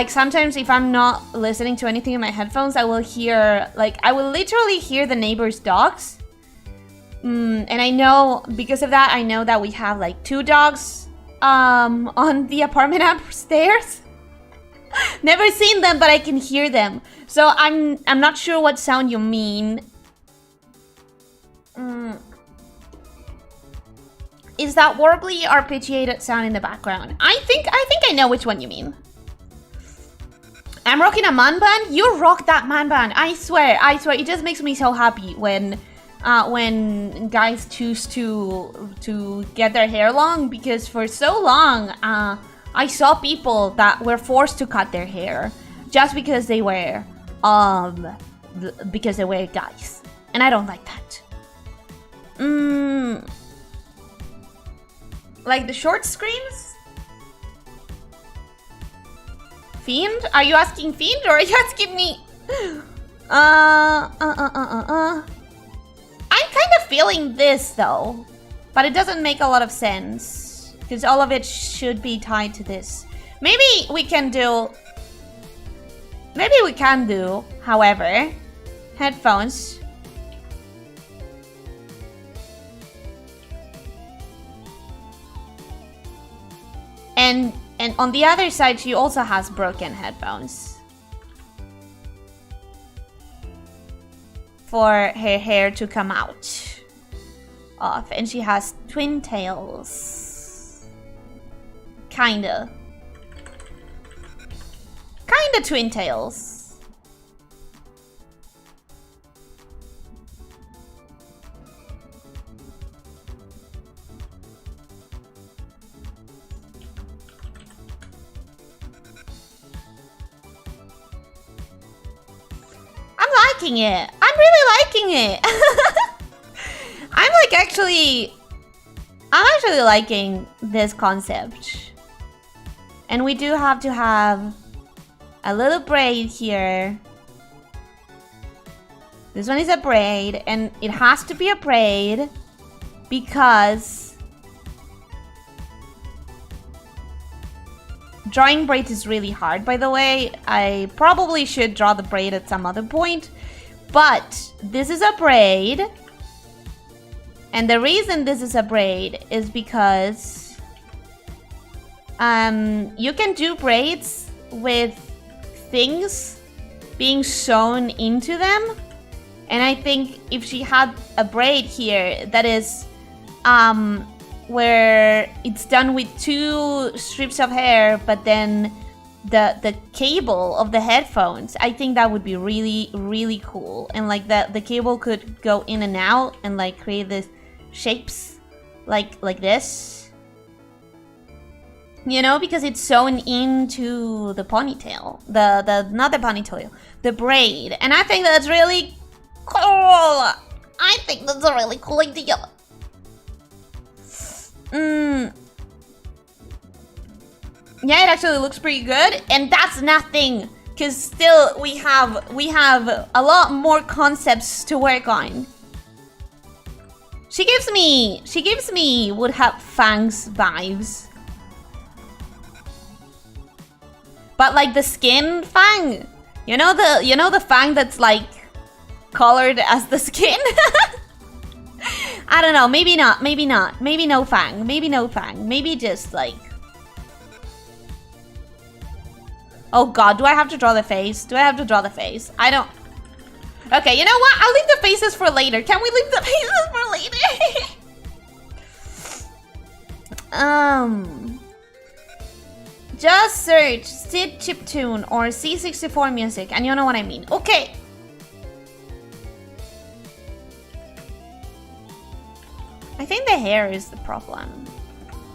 [SPEAKER 1] sometimes if I'm not listening to anything in my headphones, I will hear, I will literally hear the neighbor's dogs. And I know, because of that, I know that we have 2 dogs on the apartment upstairs. Never seen them, but I can hear them. So I'm not sure what sound you mean. Is that warbly arpeggiated sound in the background? I think I know which one you mean. I'm rocking a man band. You rock that man band. I swear. It just makes me so happy when guys choose to get their hair long, because for so long I saw people that were forced to cut their hair just because they were guys, and I don't like that. Like the short screams? Fiend? Are you asking Fiend or are you asking me? I'm kind of feeling this though, but it doesn't make a lot of sense because all of it should be tied to this. Maybe we can do, however, headphones. And on the other side, she also has broken headphones for her hair to come out of. And she has twin tails. Kinda twin tails. liking it. I'm really liking it. I'm actually liking this concept. And we do have to have a little braid here. This one is a braid, and it has to be a braid because drawing braids is really hard, by the way. I probably should draw the braid at some other point, but this is a braid. And the reason this is a braid is because you can do braids with things being sewn into them. And I think if she had a braid here that is where it's done with 2 strips of hair, but then the cable of the headphones, I think that would be really, really cool. And like the cable could go in and out and like create this shapes like this, you know, because it's sewn into the ponytail, not the ponytail, the braid. And I think that's really cool. I think that's a really cool idea. Yeah, it actually looks pretty good, and that's nothing, because still we have a lot more concepts to work on. She gives me would have fangs vibes. But like the skin fang. You know the fang that's like colored as the skin? I don't know, maybe not. Maybe no fang. Maybe just like... Oh god, do I have to draw the face? I don't... Okay, you know what? I'll leave the faces for later. Can we leave the faces for later? Just search Sid chiptune or C64 music and you know what I mean. Okay. I think the hair is the problem.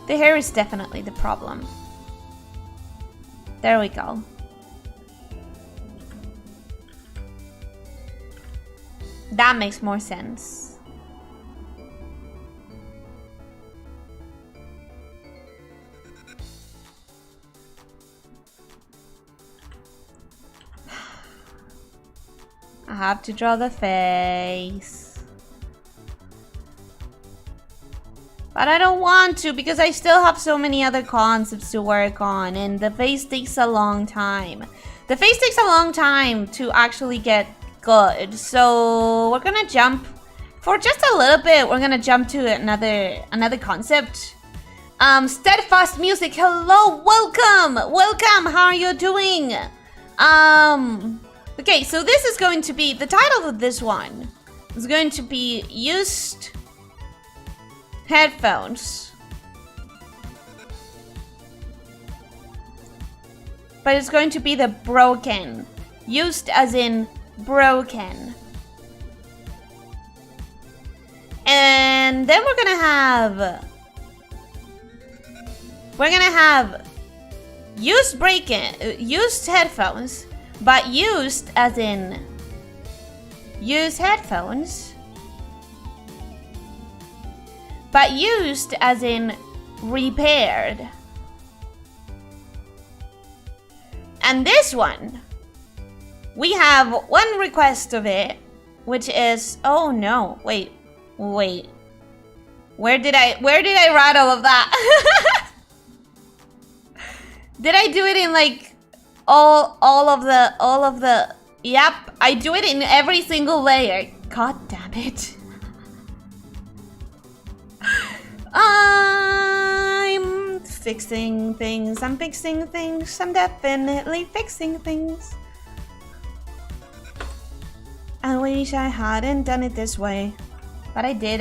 [SPEAKER 1] The hair is definitely the problem. There we go. That makes more sense. I have to draw the face. But I don't want to because I still have so many other concepts to work on and the face takes a long time. The face takes a long time to actually get good. So we're gonna jump for just a little bit. We're gonna jump to another concept. Steadfast music. Hello, welcome. How are you doing? Okay, so this is going to be the title of this one. Is going to be used headphones. But it's going to be the broken. Used as in broken. And then we're gonna have used headphones, but used as in used headphones, but used as in repaired. And this one, we have one request of it, which is, oh no, wait. Where did I write all of that? Did I do it in like all of the yep, I do it in every single layer. God damn it. I'm fixing things. I'm definitely fixing things. I wish I hadn't done it this way. But I did.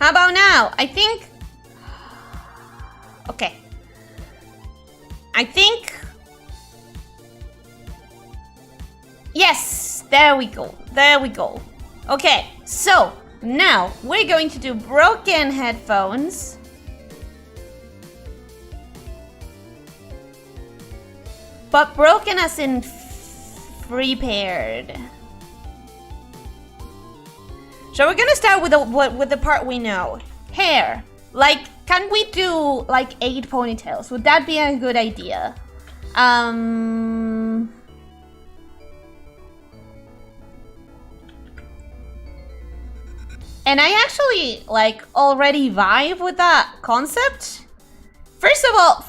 [SPEAKER 1] How about now? I think... Okay. I think... Yes, there we go. There we go. Okay, so now we're going to do broken headphones. But broken as in repaired. So we're gonna start with the part we know. Hair. Like, can we do like 8 ponytails? Would that be a good idea? And I actually like already vibe with that concept. First of all,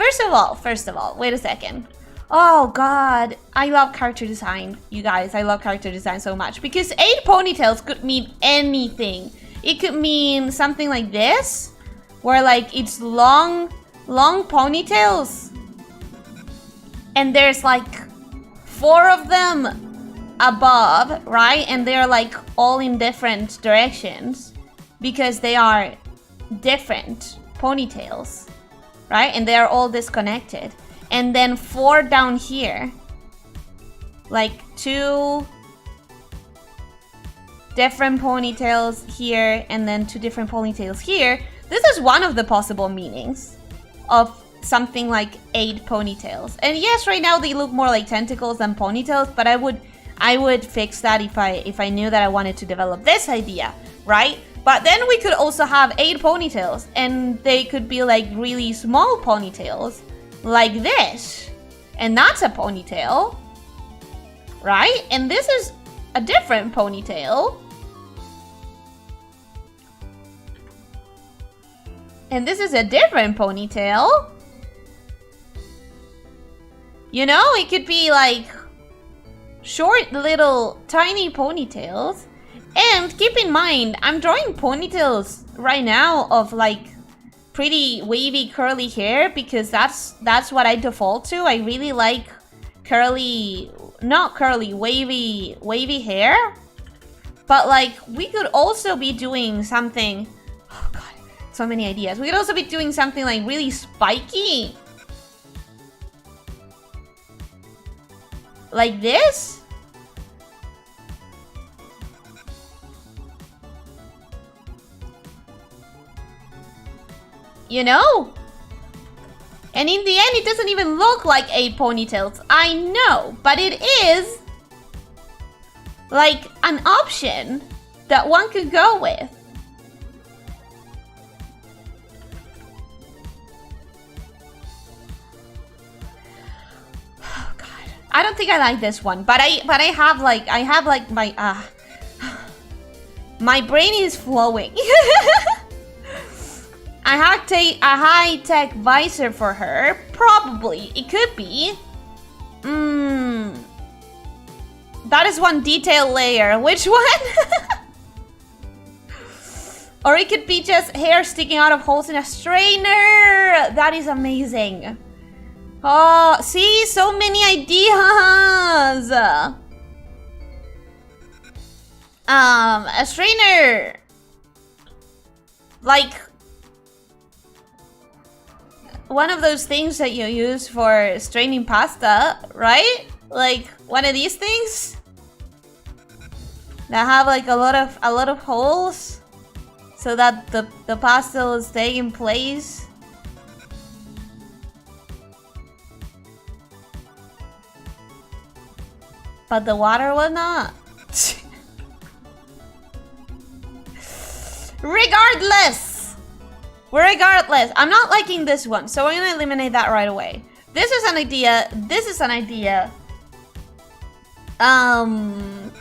[SPEAKER 1] wait a second. Oh god, I love character design, you guys. I love character design so much because 8 ponytails could mean anything. It could mean something like this, where like it's long ponytails, and there's like 4 of them above, right? And they're like all in different directions because they are different ponytails, right? And they are all disconnected. And then 4 down here, like 2 different ponytails here, and then 2 different ponytails here. This is one of the possible meanings of something like 8 ponytails. And yes, right now they look more like tentacles than ponytails, but I would fix that if I knew that I wanted to develop this idea, right? But then we could also have 8 ponytails, and they could be like really small ponytails. Like this, and that's a ponytail, right? And this is a different ponytail, and this is a different ponytail. You know, it could be like short little tiny ponytails. And keep in mind, I'm drawing ponytails right now of like pretty wavy curly hair because that's what I default to. I really like curly, not curly, wavy hair. But like we could also be doing something, oh god, so many ideas. We could also be doing something like really spiky. Like this. You know? And in the end, it doesn't even look like 8 ponytails. I know, but it is like an option that one could go with. Oh god. I don't think I like this one, but I have like my my brain is flowing. I have a high-tech visor for her. Probably. It could be. That is one detail layer. Which one? Or it could be just hair sticking out of holes in a strainer. That is amazing. Oh, see? So many ideas. A strainer. Like one of those things that you use for straining pasta, right? Like one of these things that have like a lot of holes so that the pasta will stay in place. But the water will not. Regardless, I'm not liking this one, so I'm gonna eliminate that right away. This is an idea. This is an idea. And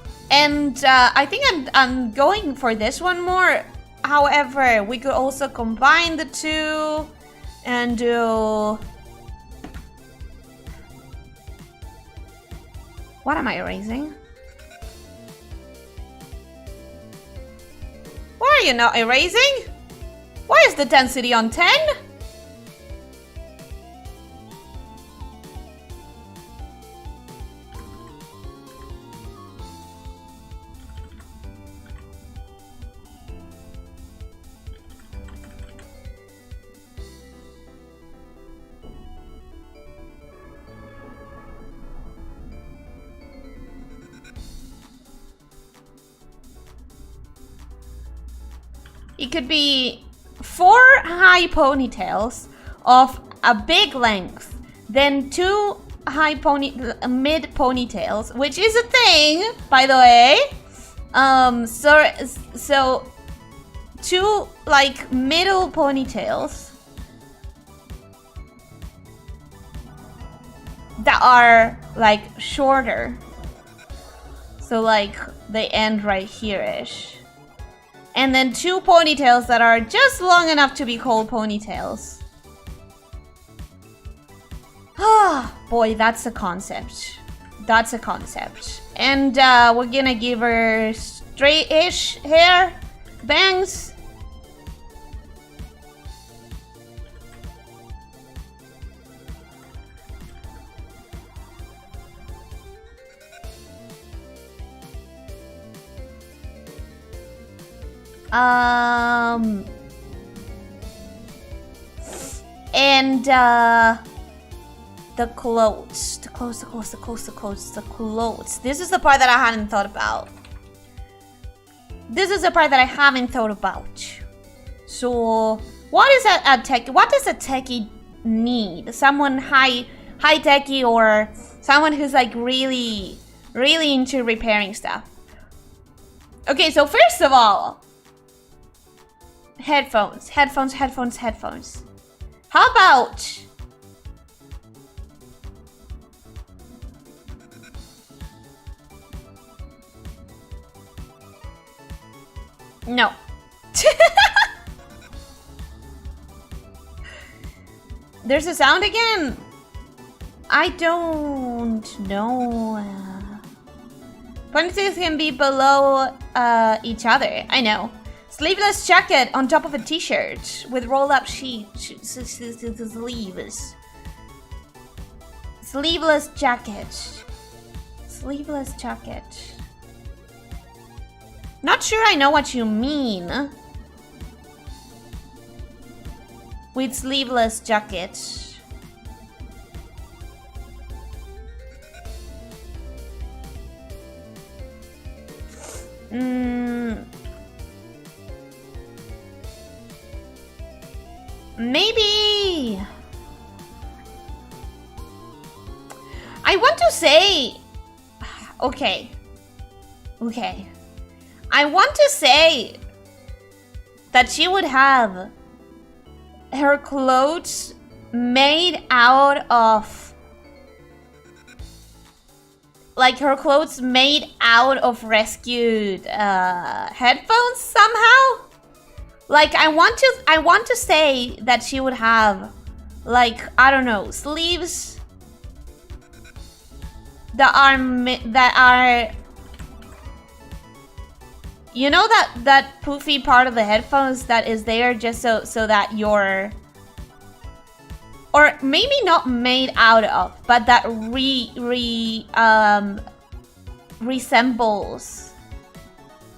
[SPEAKER 1] I think I'm going for this one more. However, we could also combine the two and do. What am I erasing? Why are you not erasing? Why is the density on 10? It could be 4 high ponytails of a big length, then 2 mid ponytails, which is a thing, by the way. So 2 like middle ponytails that are like shorter. So like they end right here-ish. And then 2 ponytails that are just long enough to be called ponytails. Ah, boy, that's a concept. That's a concept. And we're gonna give her straight-ish hair, bangs. And the clothes. This is the part that I hadn't thought about. So, what is a tech? What does a techie need? Someone high techie, or someone who's like really into repairing stuff? Okay, so first of all, headphones. How about no. There's a sound again. I don't know. Ponytails can be below each other. I know. Sleeveless jacket on top of a t-shirt with roll-up sleeves. Sleeveless jacket. Not sure I know what you mean with sleeveless jacket. Maybe I want to say okay. I want to say that she would have her clothes made out of rescued headphones somehow. Like I want to say that she would have, like, I don't know, sleeves that are you know, that poofy part of the headphones that is there just so that you're, or maybe not made out of, but that resembles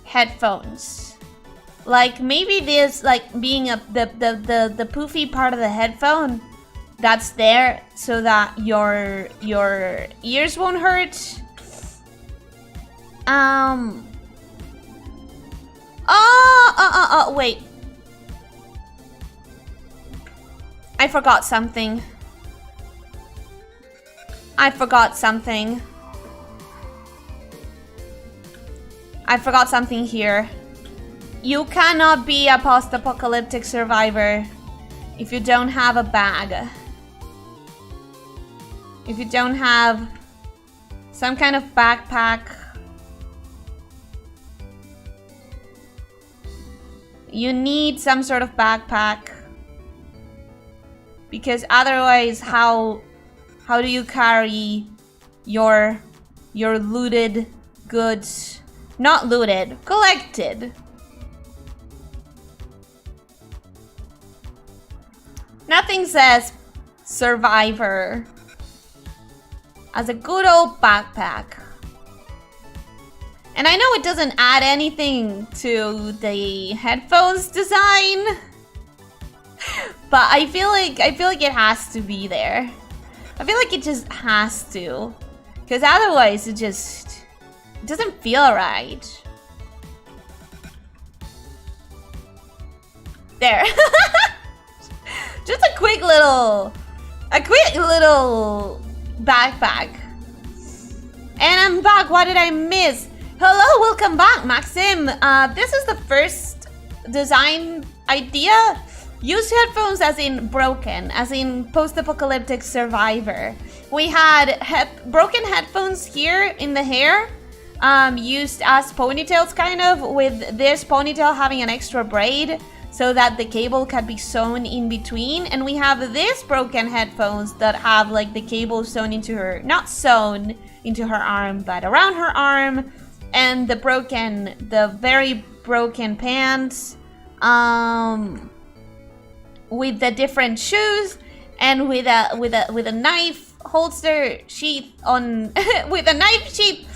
[SPEAKER 1] headphones. Like maybe this, like being the poofy part of the headphone that's there so that your ears won't hurt. Wait. I forgot something. I forgot something here. You cannot be a post-apocalyptic survivor if you don't have a bag. If you don't have some kind of backpack. You need some sort of backpack. Because otherwise, how do you carry your looted goods? Not looted, collected. Nothing says survivor as a good old backpack. And I know it doesn't add anything to the headphones design, but I feel like it has to be there. I feel like it just has to, because otherwise it doesn't feel right. There. Just a quick little backpack. And I'm back. What did I miss? Hello, welcome back, Maxim. This is the first design idea. Use headphones as in broken, as in post-apocalyptic survivor. We had broken headphones here in the hair, used as ponytails kind of, with this ponytail having an extra braid so that the cable can be sewn in between. And we have this broken headphones that have like the cable sewn into her, not sewn into her arm, but around her arm. And the very broken pants, with the different shoes, and with a knife holster sheath on with a knife sheath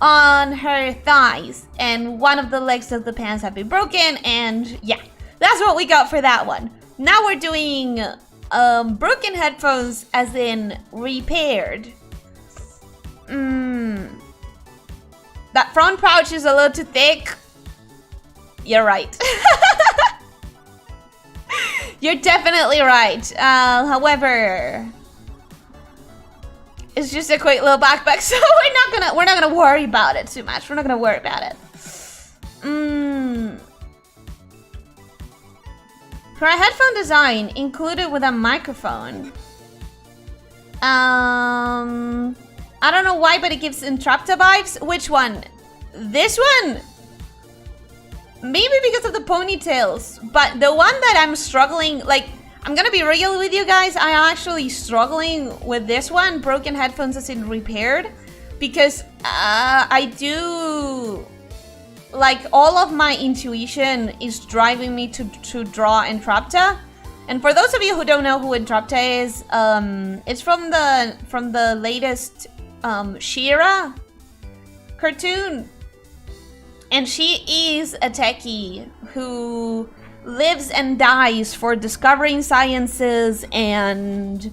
[SPEAKER 1] on her thighs, and one of the legs of the pants have been broken, and yeah, that's what we got for that one. Now we're doing broken headphones as in repaired. That front pouch is a little too thick. You're right. You're definitely right. However, it's just a quick little backpack, so we're not gonna worry about it too much. We're not gonna worry about it. For a headphone design included with a microphone. I don't know why, but it gives Entrapta vibes. Which one? This one? Maybe because of the ponytails, but the one that I'm struggling, like, I'm gonna be real with you guys, I'm actually struggling with this one, broken headphones as in repaired, because I do, like, all of my intuition is driving me to draw Entrapta. And for those of you who don't know who Entrapta is, it's from the latest She-Ra cartoon. And she is a techie who lives and dies for discovering sciences and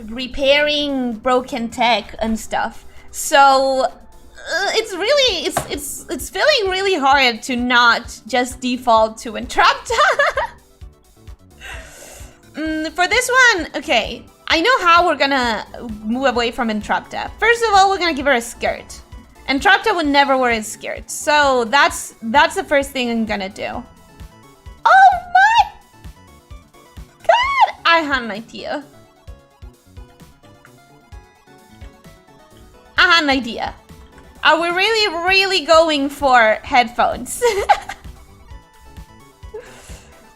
[SPEAKER 1] repairing broken tech and stuff. So it's really it's feeling really hard to not just default to Entrapta. For this one, okay, I know how we're gonna move away from Entrapta. First of all, we're gonna give her a skirt. Entrapta would never wear a skirt, so that's the first thing I'm gonna do. Oh my god! I had an idea. Are we really going for headphones?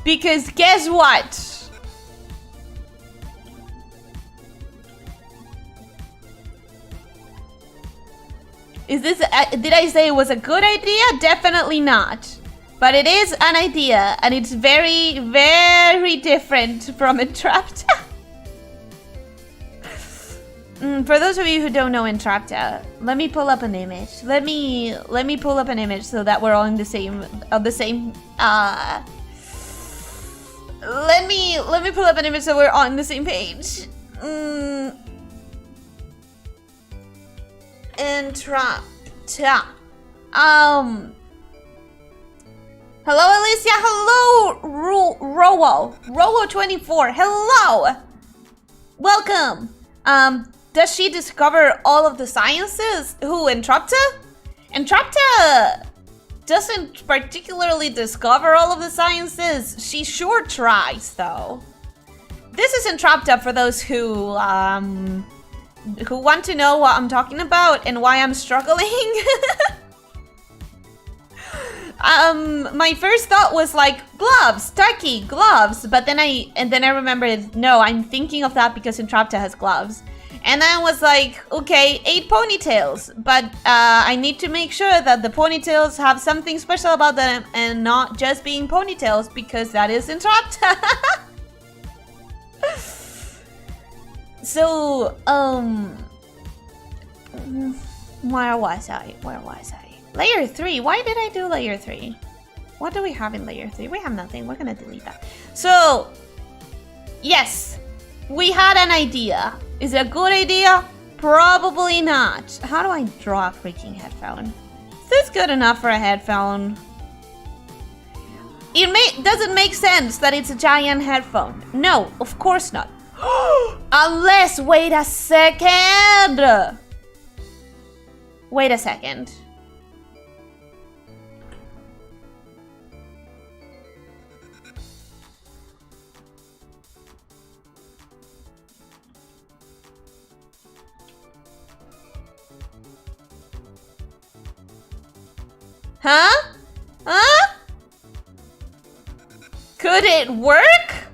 [SPEAKER 1] Because guess what? Is this, did I say it was a good idea? Definitely not. But it is an idea, and it's very, very different from Entrapta. For those of you who don't know Entrapta, let me pull up an image. Let me pull up an image so that we're all in the same, let me pull up an image so we're on the same page. Entrapta. Hello, Alicia. Hello, Rowo24. Hello. Welcome. Does she discover all of the sciences? Who, Entrapta? Entrapta doesn't particularly discover all of the sciences. She sure tries, though. This is Entrapta for those who want to know what I'm talking about and why I'm struggling. My first thought was like gloves, turkey, gloves, but then I remembered, no, I'm thinking of that because Entrapta has gloves. And then I was like, okay, 8 ponytails, but I need to make sure that the ponytails have something special about them and not just being ponytails, because that is Entrapta. So, where was I? Layer 3, why did I do layer 3? What do we have in layer 3? We have nothing, we're gonna delete that. So, yes, we had an idea. Is it a good idea? Probably not. How do I draw a freaking headphone? Is this good enough for a headphone? doesn't make sense that it's a giant headphone. No, of course not. Unless, wait a second. Wait a second. Huh? Huh? Could it work?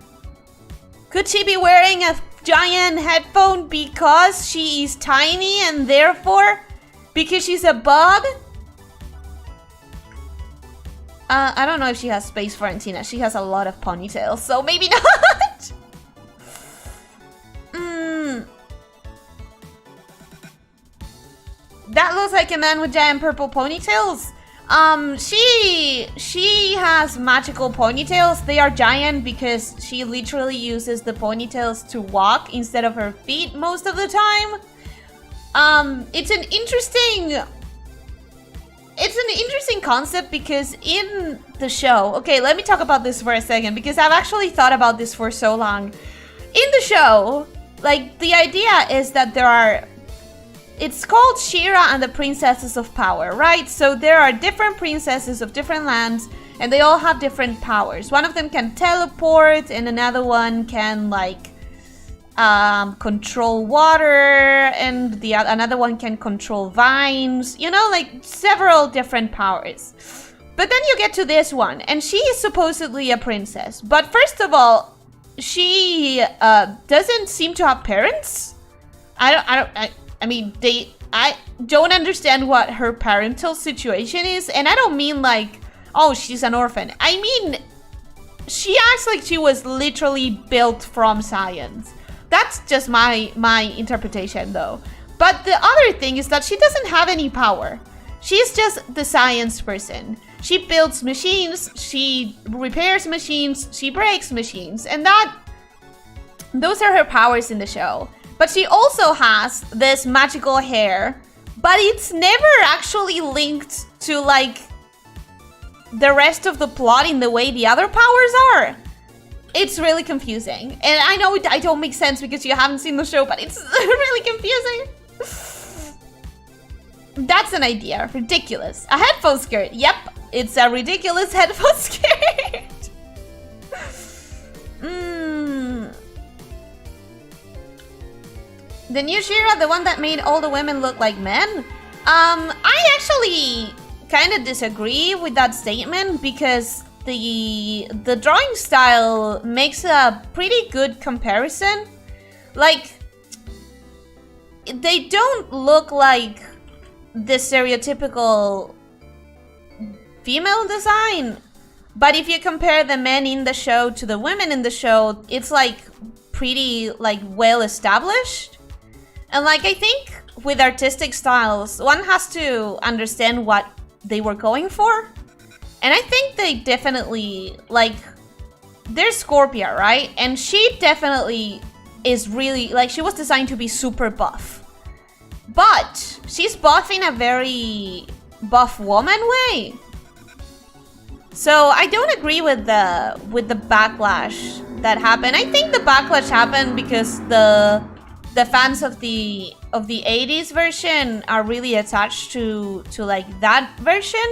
[SPEAKER 1] Could she be wearing a giant headphone because she is tiny and therefore because she's a bug? I don't know if she has space for antenna. She has a lot of ponytails, so maybe not. That looks like a man with giant purple ponytails. She has magical ponytails. They are giant because she literally uses the ponytails to walk instead of her feet most of the time. It's an interesting concept because in the show, okay, let me talk about this for a second because I've actually thought about this for so long. In the show, like, the idea is that there are, it's called She-Ra and the Princesses of Power, right? So there are different princesses of different lands and they all have different powers. One of them can teleport and another one can, like, control water, and another one can control vines, you know, like several different powers. But then you get to this one and she is supposedly a princess, but first of all, she doesn't seem to have parents. I don't understand what her parental situation is, and I don't mean like, oh, she's an orphan. I mean, she acts like she was literally built from science. That's just my interpretation, though. But the other thing is that she doesn't have any power. She's just the science person. She builds machines, she repairs machines, she breaks machines, and those are her powers in the show. But she also has this magical hair, but it's never actually linked to, like, the rest of the plot in the way the other powers are. It's really confusing. And I know I don't make sense because you haven't seen the show, but it's really confusing. That's an idea. Ridiculous. A headphone skirt. Yep, it's a ridiculous headphone skirt. The new She-Ra, the one that made all the women look like men? I actually kind of disagree with that statement because the drawing style makes a pretty good comparison. Like, they don't look like the stereotypical female design, but if you compare the men in the show to the women in the show, it's like pretty, like, well established. And, like, I think with artistic styles, one has to understand what they were going for. And I think they definitely, like, there's Scorpia, right? And she definitely is really, like, she was designed to be super buff. But she's buff in a very buff woman way. So I don't agree with the backlash that happened. I think the backlash happened because the fans of the 80s version are really attached to like that version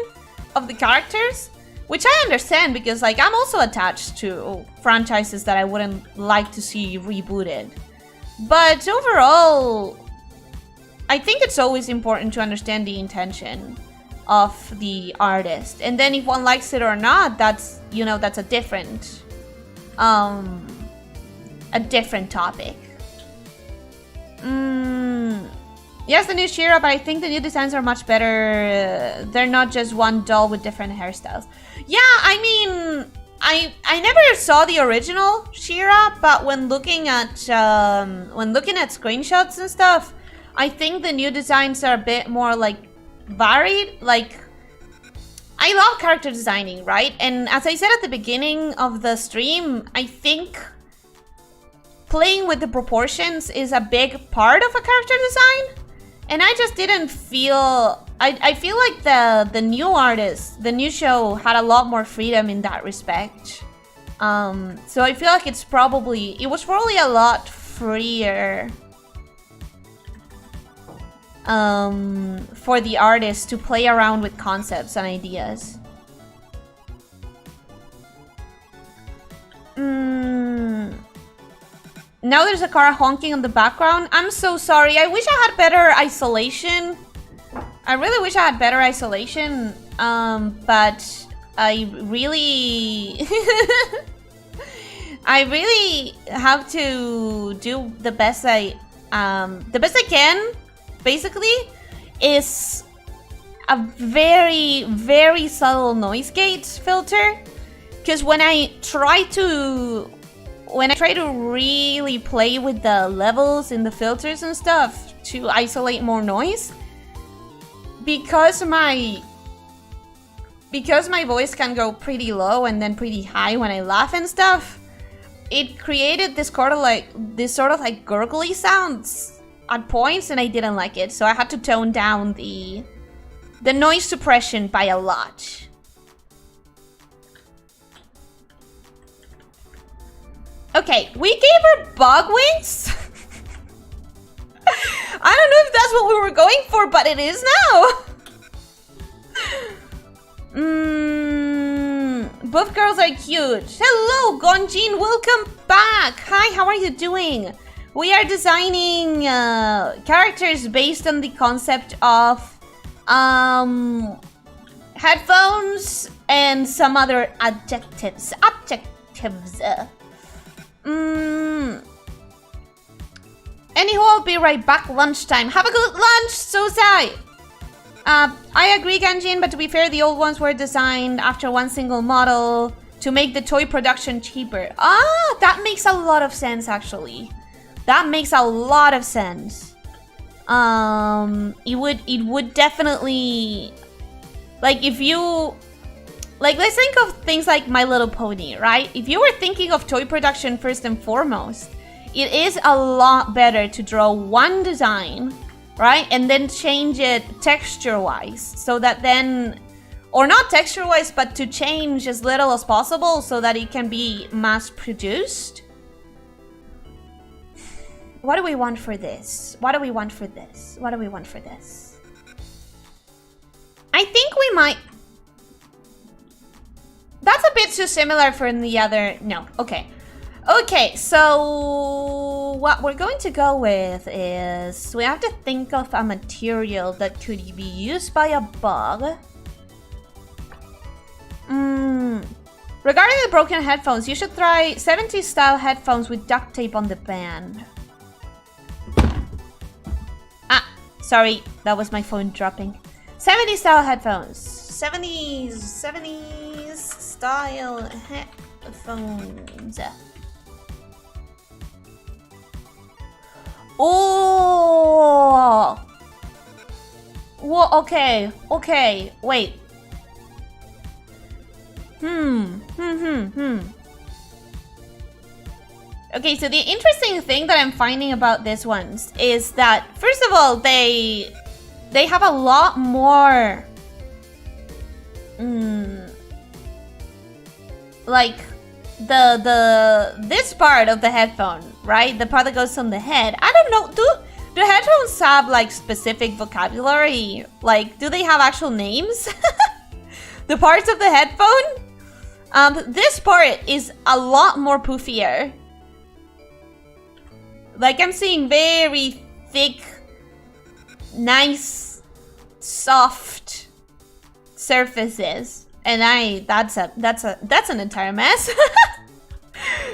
[SPEAKER 1] of the characters, which I understand because, like, I'm also attached to franchises that I wouldn't like to see rebooted. But overall, I think it's always important to understand the intention of the artist, and then if one likes it or not, that's, you know, that's a different topic. Yes, the new She-Ra, but I think the new designs are much better. They're not just one doll with different hairstyles. Yeah, I mean, I never saw the original She-Ra, but when looking at screenshots and stuff, I think the new designs are a bit more, like, varied. Like, I love character designing, right? And as I said at the beginning of the stream, I think playing with the proportions is a big part of a character design. And I just didn't feel I feel like the new artist, the new show had a lot more freedom in that respect. So I feel like it was probably a lot freer for the artist to play around with concepts and ideas. Now there's a car honking in the background. I'm so sorry. I wish I had better isolation. I really wish I had better isolation. But I really... I really have to do the best I can, basically, is a very, very subtle noise gate filter. Because when I try to really play with the levels and the filters and stuff to isolate more noise, because my voice can go pretty low and then pretty high when I laugh and stuff, it created this sort of like gurgly sounds at points, and I didn't like it, so I had to tone down the noise suppression by a lot. Okay, we gave her bug wings. I don't know if that's what we were going for, but it is now. Both girls are cute. Hello, Gonjin, welcome back. Hi, how are you doing? We are designing characters based on the concept of headphones and some other adjectives. Anywho, I'll be right back. Lunchtime. Have a good lunch, Sosai. I agree, Ganjin, but to be fair, the old ones were designed after one single model to make the toy production cheaper. Ah, that makes a lot of sense, actually. That makes a lot of sense. It would definitely, like, if you, like, let's think of things like My Little Pony, right? If you were thinking of toy production first and foremost, it is a lot better to draw one design, right? And then change it texture-wise, so that then, or not texture-wise, but to change as little as possible so that it can be mass-produced. What do we want for this? What do we want for this? What do we want for this? I think we might... That's a bit too similar from the other... No, okay. Okay, so what we're going to go with is we have to think of a material that could be used by a bug. Regarding the broken headphones, you should try 70s style headphones with duct tape on the band. Ah, sorry, that was my phone dropping. 70s style headphones. 70s style headphones. Oh! Well, okay, wait. Okay, so the interesting thing that I'm finding about these ones is that, first of all, they have a lot more... like, this part of the headphone, right? The part that goes on the head. I don't know, do headphones have, like, specific vocabulary? Like, do they have actual names? The parts of the headphone? This part is a lot more poofier. Like, I'm seeing very thick, nice, soft surfaces, and that's an entire mess.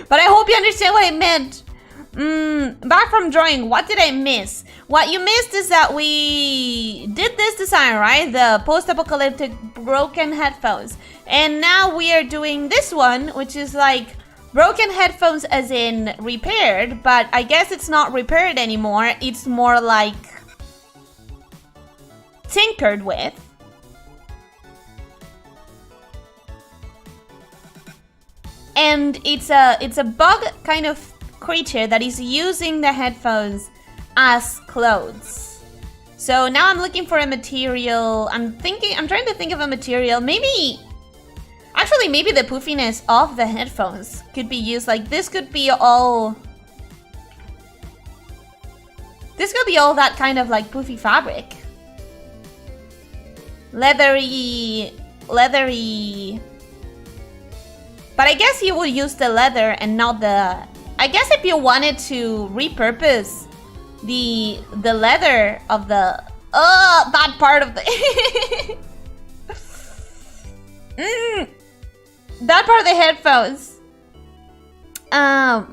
[SPEAKER 1] But I hope you understand what I meant. Back from drawing, what did I miss? What you missed is that we did this design, right? The post-apocalyptic broken headphones. And now we are doing this one, which is like broken headphones as in repaired, but I guess it's not repaired anymore. It's more like tinkered with. And it's a bug kind of creature that is using the headphones as clothes. So now I'm looking for a material. I'm trying to think of a material. Actually, maybe the poofiness of the headphones could be used. Like, this could be all that kind of like poofy fabric. Leathery. But I guess you would use the leather and not the... I guess if you wanted to repurpose the leather of the... that part of the... that part of the headphones. I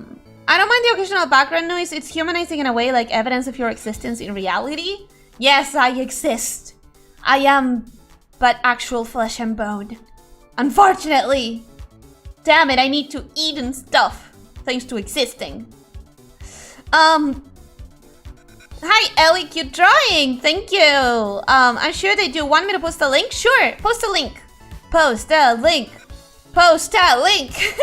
[SPEAKER 1] don't mind the occasional background noise. It's humanizing in a way, like evidence of your existence in reality. Yes, I exist. I am but actual flesh and bone. Unfortunately. Damn it, I need to eat and stuff. Thanks to existing. Hi, Ellie, cute drawing. Thank you. I'm sure they do. Want me to post a link? Sure, post a link. Post a link. Post a link.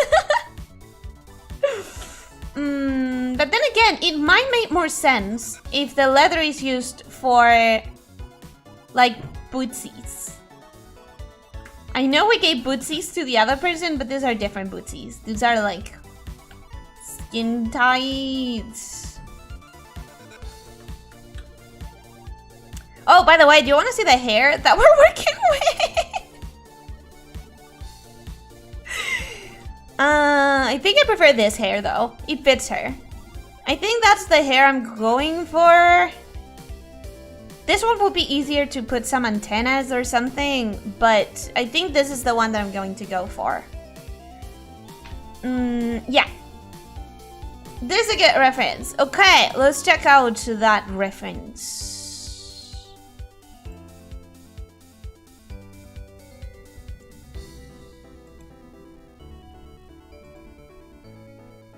[SPEAKER 1] But then again, it might make more sense if the leather is used for like bootsies. I know we gave bootsies to the other person, but these are different bootsies. These are like skin tights. Oh, by the way, do you want to see the hair that we're working with? I think I prefer this hair though. It fits her. I think that's the hair I'm going for. This one would be easier to put some antennas or something, but I think this is the one that I'm going to go for. Yeah. This is a good reference. Okay, let's check out that reference.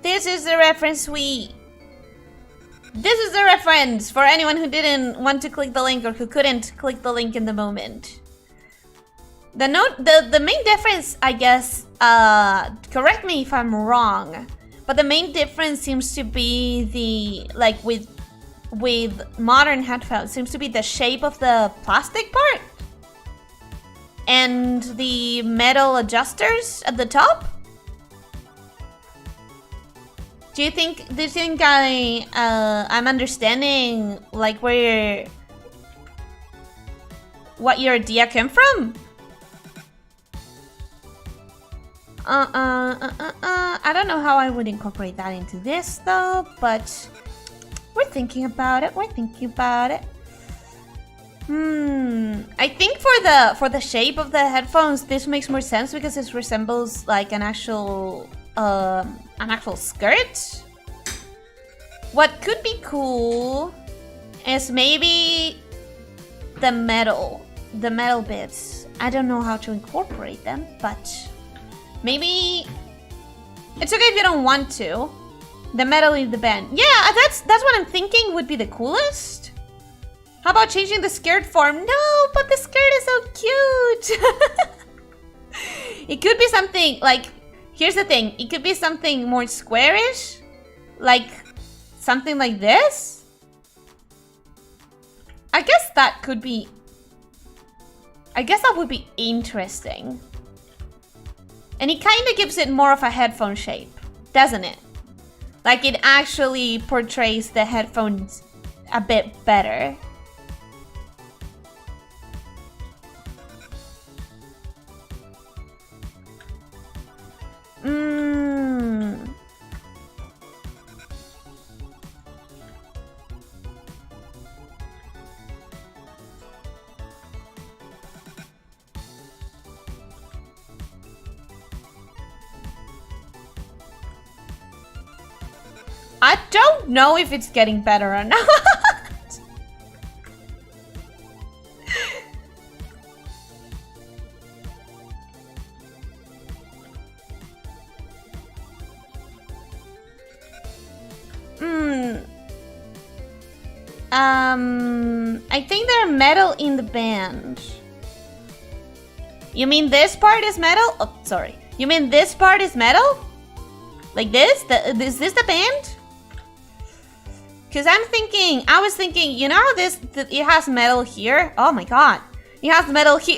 [SPEAKER 1] This is the reference This is the reference for anyone who didn't want to click the link or who couldn't click the link in the moment. The main difference, I guess, correct me if I'm wrong, but the main difference seems to be the, like with modern headphones, seems to be the shape of the plastic part and the metal adjusters at the top. Do you think I'm understanding like what your idea came from? I don't know how I would incorporate that into this though, but we're thinking about it. I think for the shape of the headphones, this makes more sense because this resembles like an actual skirt. What could be cool is maybe the metal bits. I don't know how to incorporate them, but maybe it's okay if you don't want to. The metal in the band. Yeah, that's what I'm thinking would be the coolest. How about changing the skirt form? No, but the skirt is so cute. It could be something like, here's the thing, it could be something more squarish, like something like this. I guess that would be interesting. And it kind of gives it more of a headphone shape, doesn't it? Like it actually portrays the headphones a bit better. I don't know if it's getting better or not. I think they're metal in the band. You mean this part is metal? Oh, sorry. You mean this part is metal? Like this? Is this the band? Because I was thinking, you know how it has metal here? Oh my god. It has metal here.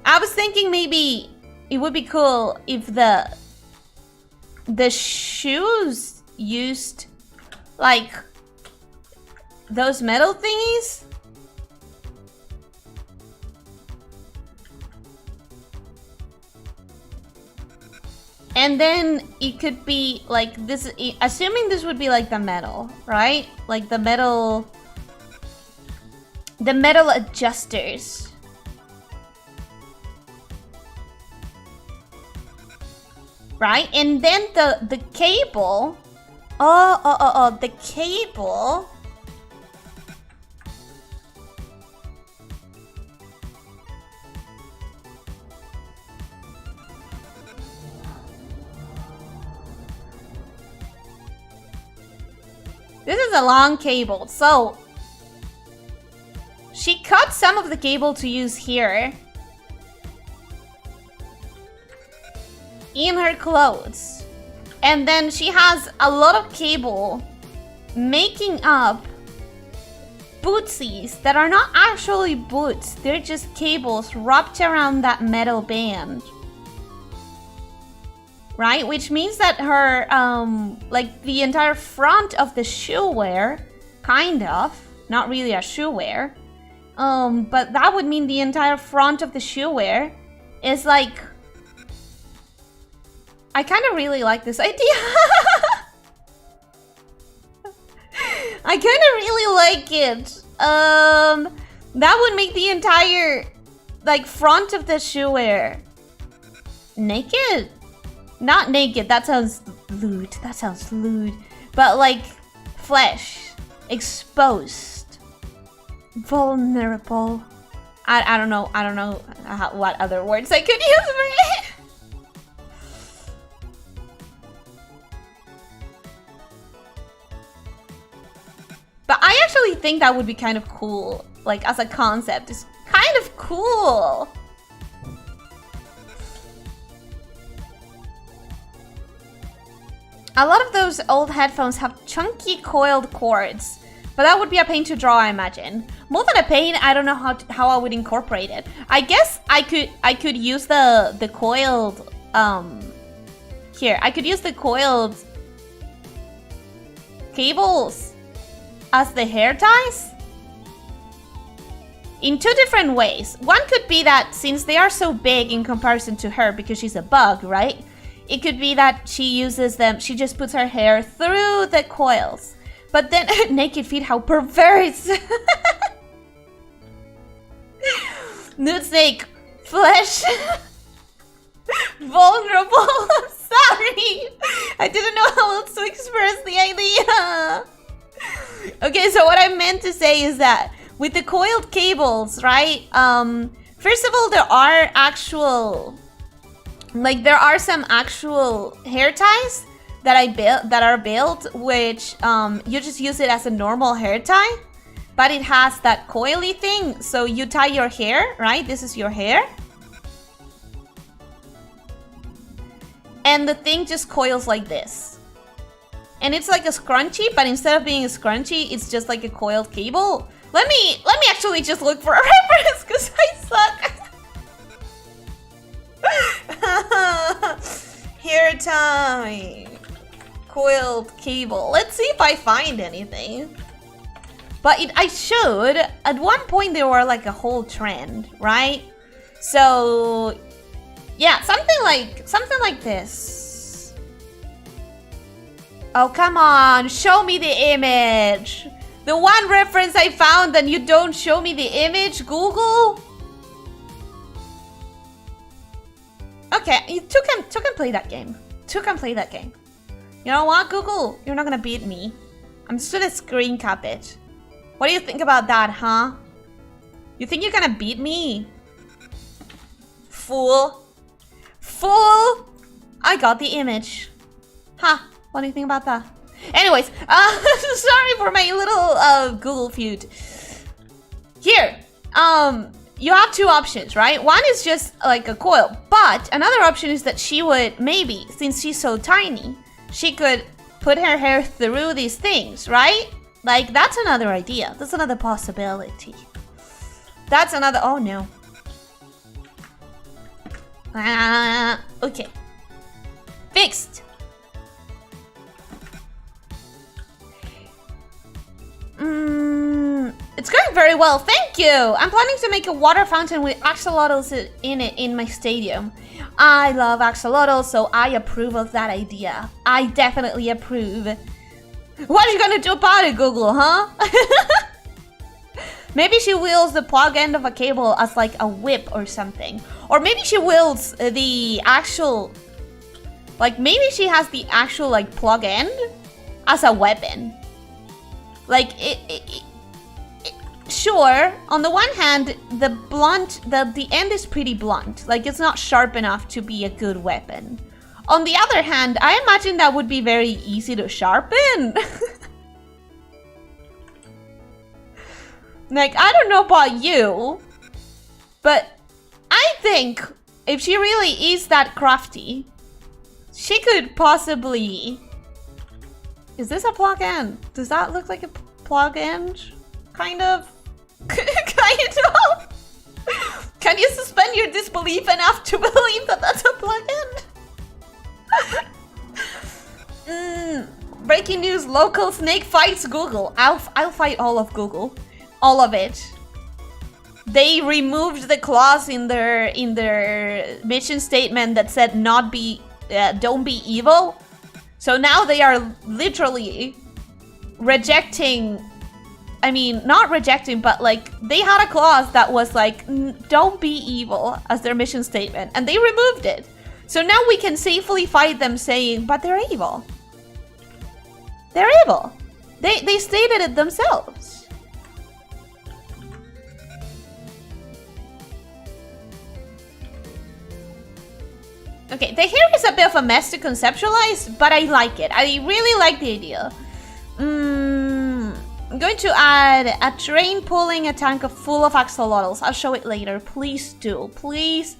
[SPEAKER 1] I was thinking maybe it would be cool if the shoes used like those metal thingies. And then it could be like this, assuming this would be like the metal, right? Like the metal adjusters. Right? And then the cable. The cable. This is a long cable, so she cut some of the cable to use here in her clothes, and then she has a lot of cable making up bootsies that are not actually boots, they're just cables wrapped around that metal band. Right? Which means that her, like the entire front of the shoe wear, kind of, not really a shoe wear, but that would mean the entire front of the shoe wear is like, I kind of really like this idea. I kind of really like it. That would make the entire, like, front of the shoe wear naked. Not naked, that sounds lewd. That sounds lewd. But like flesh, exposed, vulnerable. I don't know. I don't know what other words I could use for it. But I actually think that would be kind of cool. Like as a concept, it's kind of cool. A lot of those old headphones have chunky coiled cords, but that would be a pain to draw, I imagine. More than a pain, I don't know how I would incorporate it. I guess I could use the coiled here. I could use the coiled cables as the hair ties in two different ways. One could be that since they are so big in comparison to her because she's a bug, right? It could be that she uses them, she just puts her hair through the coils. But then, naked feet, how perverse! Nude snake, flesh, vulnerable, I'm sorry! I didn't know how else to express the idea! Okay, so what I meant to say is that with the coiled cables, right? First of all, there are actual... Like there are some actual hair ties that are built, which you just use it as a normal hair tie, but it has that coily thing. So you tie your hair, right? This is your hair, and the thing just coils like this, and it's like a scrunchie, but instead of being a scrunchie, it's just like a coiled cable. Let me actually just look for a reference because I suck. Hair tie, coiled cable. Let's see if I find anything. But I should. At one point there were like a whole trend, right? So yeah, something like this. Oh come on, show me the image. The one reference I found and you don't show me the image, Google. Okay, two can play that game. Two can play that game. You know what, Google? You're not gonna beat me. I'm just gonna screen cap it. What do you think about that, huh? You think you're gonna beat me? Fool. Fool! I got the image. Huh, what do you think about that? Anyways, sorry for my little Google feud. Here, you have two options, right? One is just like a coil, but another option is that she would maybe, since she's so tiny, she could put her hair through these things, right? Like, that's another idea. That's another possibility. That's another... Oh, no. Okay. Fixed. It's going very well, thank you! I'm planning to make a water fountain with axolotls in it in my stadium. I love axolotls, so I approve of that idea. I definitely approve. What are you gonna do about it, Google, huh? Maybe she wields the plug end of a cable as like a whip or something. Or maybe she wields the actual... Like, maybe she has the actual, like, plug end as a weapon. Like, sure, on the one hand, the end is pretty blunt. Like, it's not sharp enough to be a good weapon. On the other hand, I imagine that would be very easy to sharpen. Like, I don't know about you, but I think if she really is that crafty, she could possibly... Is this a plug end? Does that look like a plug end? Kind of? Kind of? Can you suspend your disbelief enough to believe that that's a plug end? Breaking news, local snake fights Google. I'll fight all of Google. All of it. They removed the clause in their mission statement that said don't be evil. So now they are literally rejecting, I mean, not rejecting, but like they had a clause that was like, don't be evil as their mission statement, and they removed it. So now we can safely fight them saying, but they're evil. They're evil. They stated it themselves. Okay, the hair is a bit of a mess to conceptualize, but I like it. I really like the idea. I'm going to add a train pulling a tank full of axolotls. I'll show it later. Please do. Please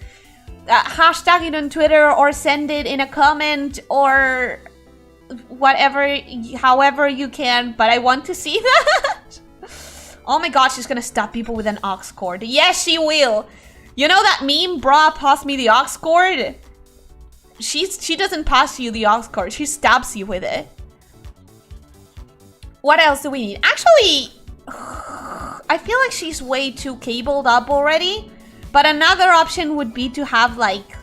[SPEAKER 1] hashtag it on Twitter or send it in a comment or whatever, however you can. But I want to see that. Oh my god, she's gonna stab people with an ox cord. Yes, she will. You know that meme, brah, pass me the ox cord? She doesn't pass you the ox cord, she stabs you with it. What else do we need? Actually, I feel like she's way too cabled up already. But another option would be to have like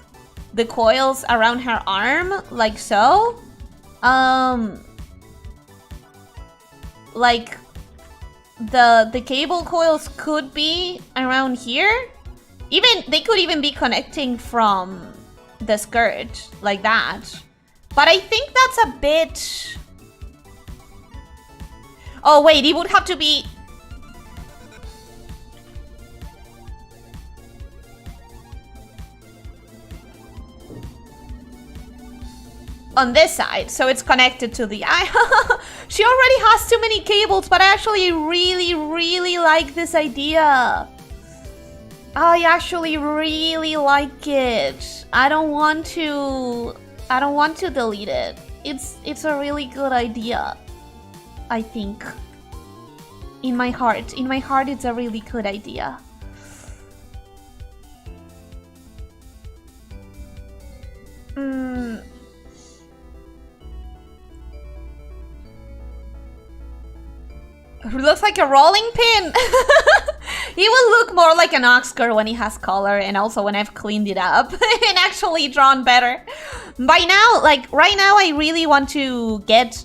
[SPEAKER 1] the coils around her arm, like so. Like the cable coils could be around here. They could even be connecting from the skirt like that, but I think that's a bit... Oh wait, it would have to be... on this side, so it's connected to the eye. She already has too many cables, but I actually really like this idea. I actually really like it. I don't want to delete it. It's a really good idea. I think. In my heart, it's a really good idea. Looks like a rolling pin. He will look more like an ox cord when he has color, and also when I've cleaned it up and actually drawn better. By now, like right now, I really want to get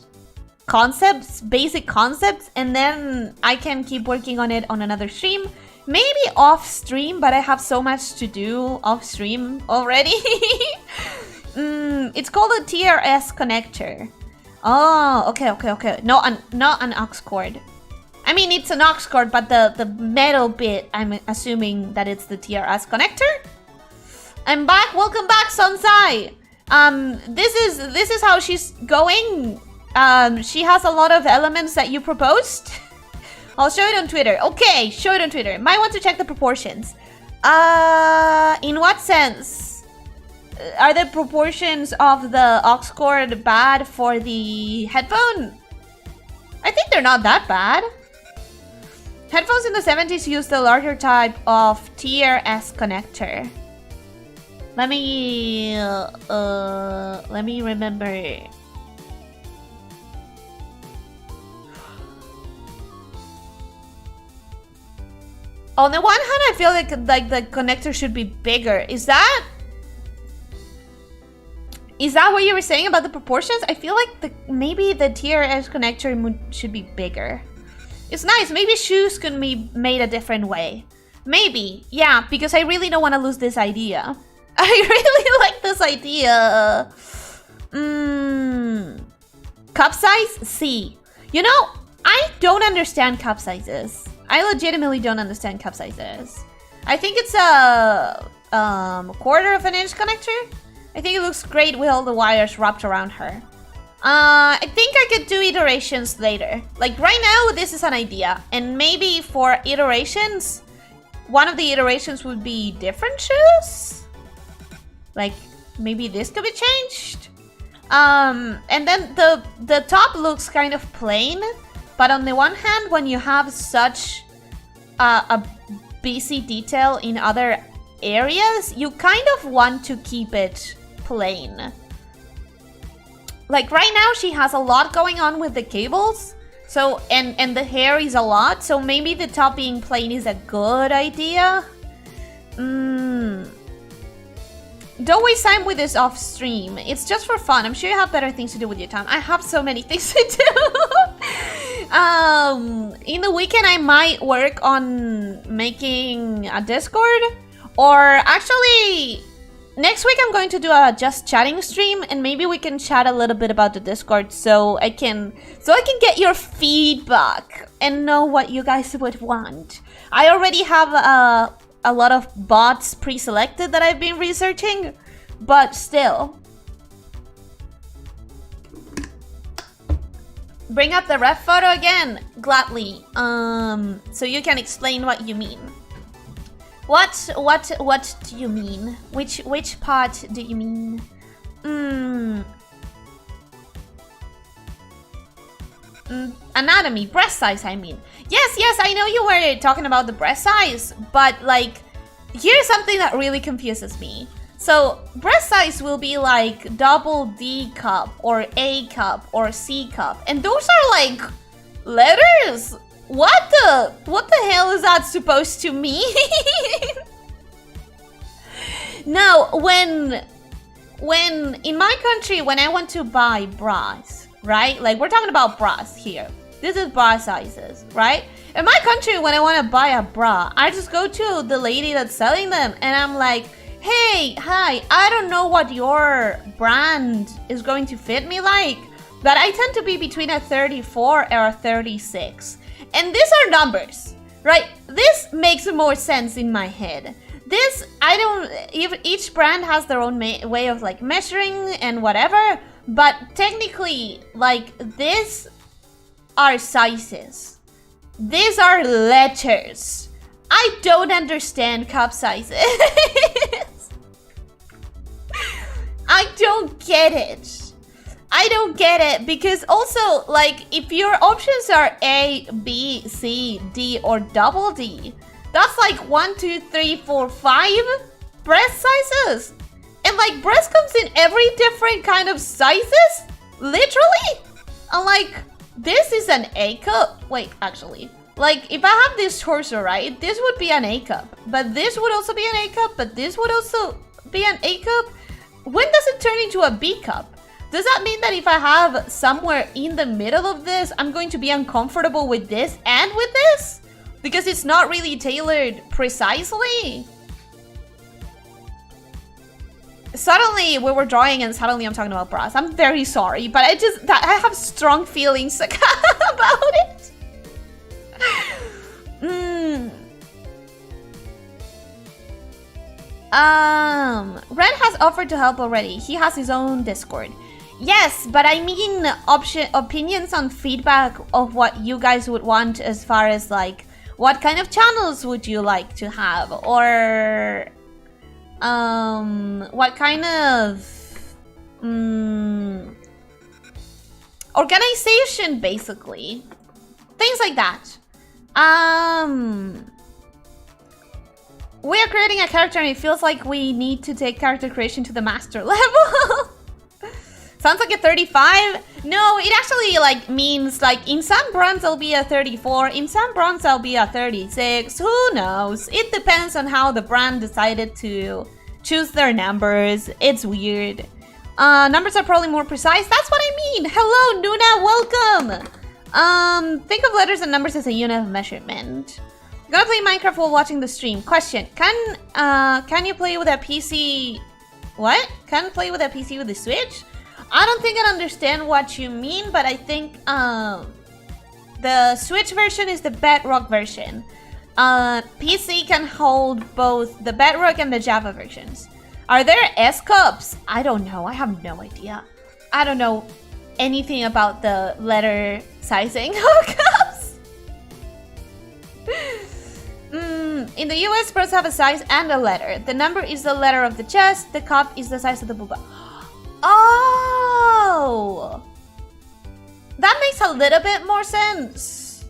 [SPEAKER 1] concepts, basic concepts, and then I can keep working on it on another stream. Maybe off stream, but I have so much to do off stream already. It's called a TRS connector. Oh, okay. No, not an aux cord. I mean, it's an aux cord, but the metal bit, I'm assuming that it's the TRS connector. I'm back. Welcome back, Sunsai. This is how she's going. She has a lot of elements that you proposed. I'll show it on Twitter. Okay, show it on Twitter. Might want to check the proportions. In what sense? Are the proportions of the aux cord bad for the headphone? I think they're not that bad. Headphones in the 70s used the larger type of TRS connector. Let me remember. On the one hand, I feel like the connector should be bigger. Is that what you were saying about the proportions? I feel like maybe the TRS connector should be bigger. It's nice. Maybe shoes can be made a different way. Maybe. Yeah, because I really don't want to lose this idea. I really like this idea. Cup size? C. You know, I don't understand cup sizes. I legitimately don't understand cup sizes. I think it's a 1/4 of an inch connector. I think it looks great with all the wires wrapped around her. I think I could do iterations later. Like right now, this is an idea. And maybe for iterations, one of the iterations would be different shoes. Like maybe this could be changed. And then the top looks kind of plain. But on the one hand, when you have such a busy detail in other areas, you kind of want to keep it plain. Like right now, she has a lot going on with the cables. So, and the hair is a lot. So maybe the top being plain is a good idea. Don't waste time with this off stream. It's just for fun. I'm sure you have better things to do with your time. I have so many things to do. In the weekend, I might work on making a Discord. Or actually, next week I'm going to do a just chatting stream, and maybe we can chat a little bit about the Discord so I can get your feedback and know what you guys would want. I already have a lot of bots pre-selected that I've been researching, but still. Bring up the ref photo again, gladly. So you can explain what you mean. What do you mean? Which part do you mean? Anatomy, breast size, I mean. Yes, I know you were talking about the breast size, but like, here's something that really confuses me. So, breast size will be like double D cup, or A cup, or C cup, and those are like letters? What the hell is that supposed to mean? Now, when in my country, when I want to buy bras, right? Like, we're talking about bras here. This is bra sizes, right? In my country, when I want to buy a bra, I just go to the lady that's selling them and I'm like, hey, hi, I don't know what your brand is going to fit me like, but I tend to be between a 34 or a 36. And these are numbers, right? This makes more sense in my head. This, each brand has their own way of like measuring and whatever, but technically, like, these are sizes. These are letters. I don't understand cup sizes. I don't get it. I don't get it because also, like, if your options are A, B, C, D, or double D, that's like 1, 2, 3, 4, 5 breast sizes. And like, breast comes in every different kind of sizes, literally. I'm like, this is an A cup. Wait, actually, like, if I have this torso, right, this would be an A cup, but this would also be an A cup, but this would also be an A cup. When does it turn into a B cup? Does that mean that if I have somewhere in the middle of this, I'm going to be uncomfortable with this and with this? Because it's not really tailored precisely? Suddenly we were drawing and suddenly I'm talking about bras. I'm very sorry, but I have strong feelings about it. Red has offered to help already. He has his own Discord. Yes, but I mean opinions on feedback of what you guys would want as far as like what kind of channels would you like to have, or What kind of organization, basically. Things like that. We are creating a character and it feels like we need to take character creation to the master level. Sounds like a 35. No, it actually like means like in some brands I'll be a 34, in some brands I'll be a 36. Who knows? It depends on how the brand decided to choose their numbers. It's weird. Numbers are probably more precise. That's what I mean. Hello, Nuna, welcome. Think of letters and numbers as a unit of measurement. I'm gonna play Minecraft while watching the stream. Question: Can you play with a PC? What? Can play with a PC with the Switch? I don't think I understand what you mean, but I think the Switch version is the Bedrock version. PC can hold both the Bedrock and the Java versions. Are there S cups? I don't know. I have no idea. I don't know anything about the letter sizing of cups. In the US, birds have a size and a letter. The number is the letter of the chest. The cup is the size of the booba. Oh! That makes a little bit more sense.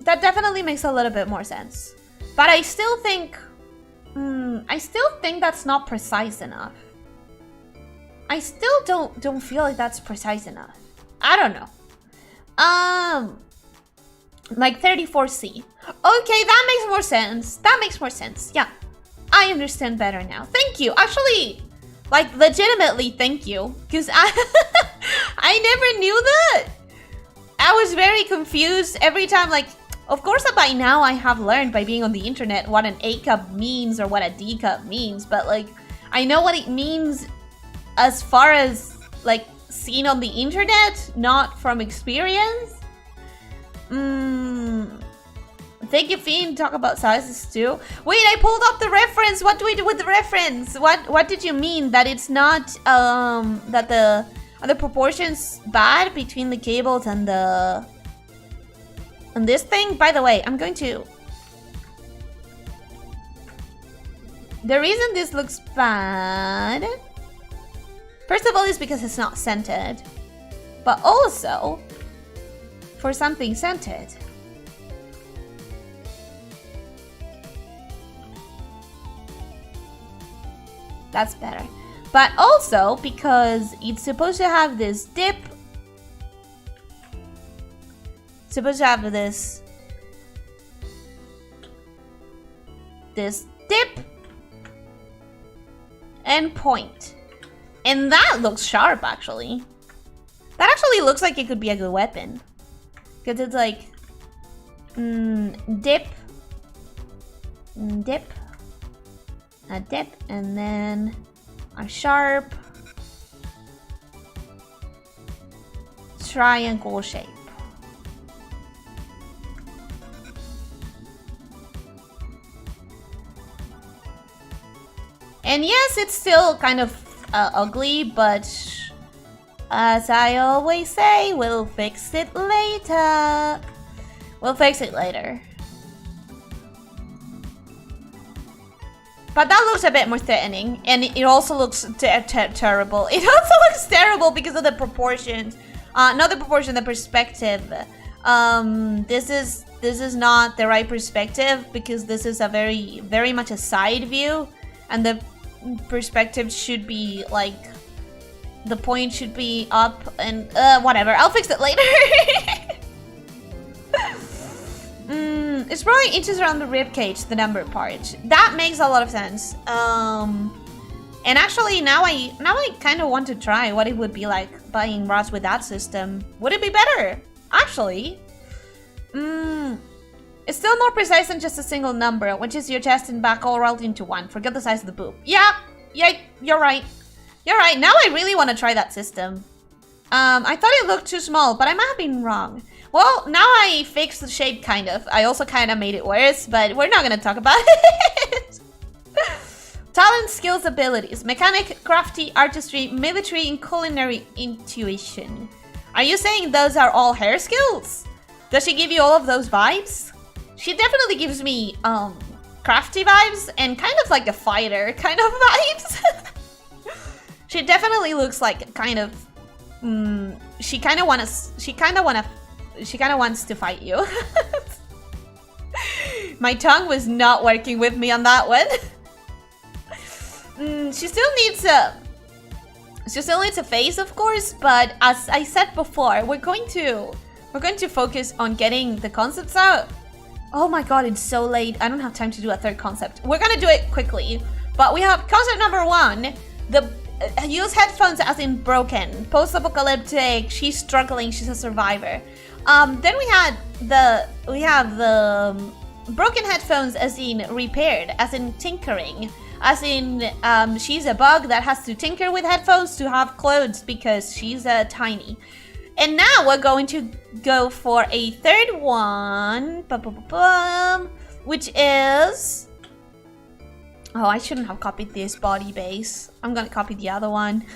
[SPEAKER 1] That definitely makes a little bit more sense. But I still think... I still think that's not precise enough. I still don't feel like that's precise enough. I don't know. Like 34C. Okay, that makes more sense. That makes more sense. Yeah. I understand better now. Thank you. Actually, like legitimately thank you. Because I never knew that. I was very confused every time. Like, of course by now I have learned by being on the internet what an A cup means or what a D cup means. But like, I know what it means as far as like seen on the internet, not from experience. Thank you, Fiend. Talk about sizes too. Wait, I pulled up the reference. What do we do with the reference? What did you mean? That it's not that the proportions bad between the cables and this thing? By the way, I'm going to... The reason this looks bad, first of all, is because it's not centered, but also for something centered. That's better. But also because it's supposed to have this dip. It's supposed to have this dip and point. And that looks sharp, actually. That actually looks like it could be a good weapon. Because it's like dip, dip, a dip, and then a sharp triangle shape. And yes, it's still kind of ugly, but as I always say, we'll fix it later. We'll fix it later. But that looks a bit more threatening, and it also looks terrible. It also looks terrible because of the proportions. Not the proportion, the perspective. This is not the right perspective because this is a very much a side view, and the perspective should be like, the point should be up, and whatever. I'll fix it later. It's probably inches around the rib cage, the number part. That makes a lot of sense. And actually, now I kind of want to try what it would be like buying rods with that system. Would it be better? Actually, it's still more precise than just a single number, which is your chest and back all rolled into one. Forget the size of the boob. Yeah, you're right. You're right. Now I really want to try that system. I thought it looked too small, but I might have been wrong. Well, now I fixed the shape, kind of. I also kind of made it worse, but we're not going to talk about it. Talent, skills, abilities. Mechanic, crafty, artistry, military, and culinary intuition. Are you saying those are all her skills? Does she give you all of those vibes? She definitely gives me, crafty vibes and kind of like a fighter kind of vibes. She definitely looks like kind of she kind of wants to fight you. My tongue was not working with me on that one. She still needs a face, of course, but as I said before, we're going to focus on getting the concepts out. Oh my god, it's so late. I don't have time to do a third concept. We're gonna do it quickly, but we have concept number 1. Use headphones as in broken, post-apocalyptic. She's struggling. She's a survivor. Then we have the broken headphones as in repaired, as in tinkering, as in she's a bug that has to tinker with headphones to have clothes because she's tiny. And now we're going to go for a third one, which is... Oh, I shouldn't have copied this body base. I'm gonna copy the other one.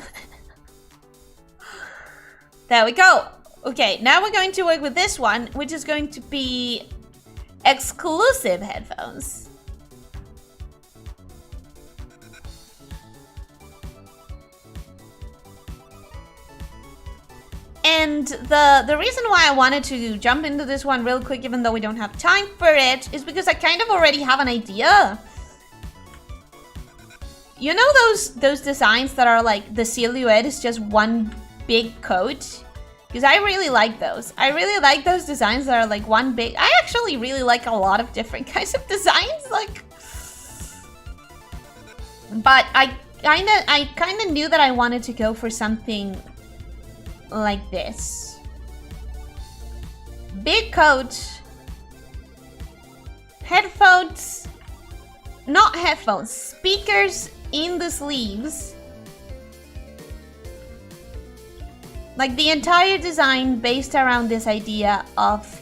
[SPEAKER 1] There we go. Okay, now we're going to work with this one, which is going to be exclusive headphones. And the reason why I wanted to jump into this one real quick, even though we don't have time for it, is because I kind of already have an idea. You know those designs that are like the silhouette is just one big coat? Because I really like those. I really like those designs that are like one big... I actually really like a lot of different kinds of designs, like... But I kind of knew that I wanted to go for something like this. Big coat. Headphones. Not headphones. Speakers in the sleeves. Like the entire design based around this idea of...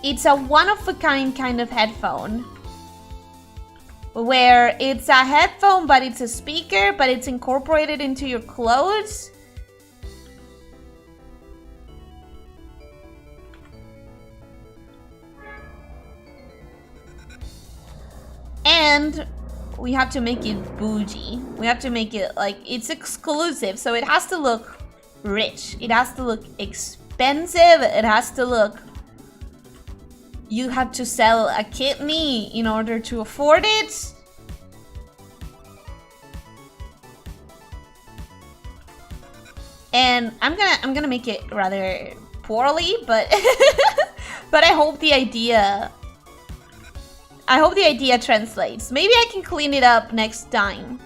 [SPEAKER 1] It's a one-of-a-kind kind of headphone. Where it's a headphone, but it's a speaker, but it's incorporated into your clothes. And we have to make it bougie. We have to make it like it's exclusive, so it has to look rich. It has to look expensive. It has to look... You have to sell a kidney in order to afford it. And I'm gonna make it rather poorly, but but I hope the idea translates. Maybe I can clean it up next time.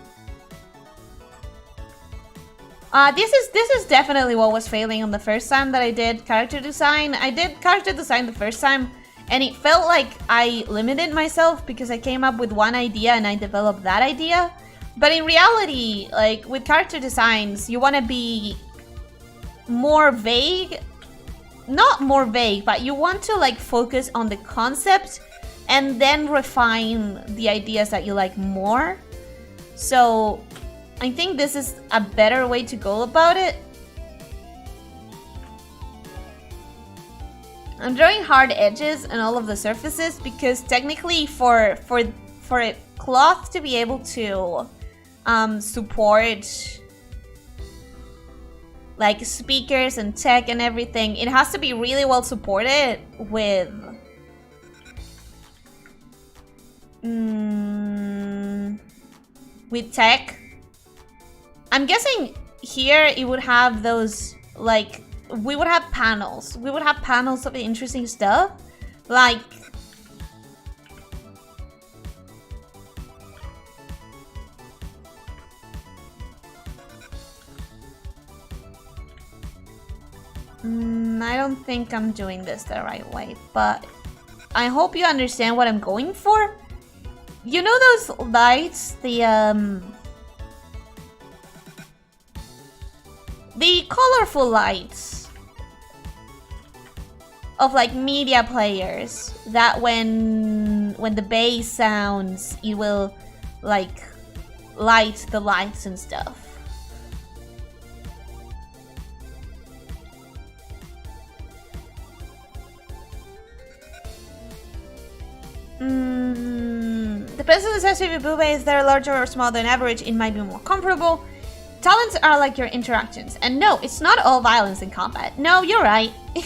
[SPEAKER 1] This is definitely what was failing on the first time that I did character design. I did character design the first time, and it felt like I limited myself because I came up with one idea and I developed that idea. But in reality, like with character designs, you want to be more vague. Not more vague, but you want to like focus on the concept and then refine the ideas that you like more. So I think this is a better way to go about it. I'm drawing hard edges on all of the surfaces because technically for a cloth to be able to support like speakers and tech and everything, it has to be really well supported with tech. I'm guessing here it would have those like we would have panels. We would have panels of interesting stuff. Like... I don't think I'm doing this the right way, but I hope you understand what I'm going for. You know those lights, the colorful lights of like media players that when the bass sounds, it will like light the lights and stuff. The person who says to you, Bube, is there larger or smaller than average? It might be more comfortable. Talents are like your interactions. And no, it's not all violence in combat. No, you're right. Think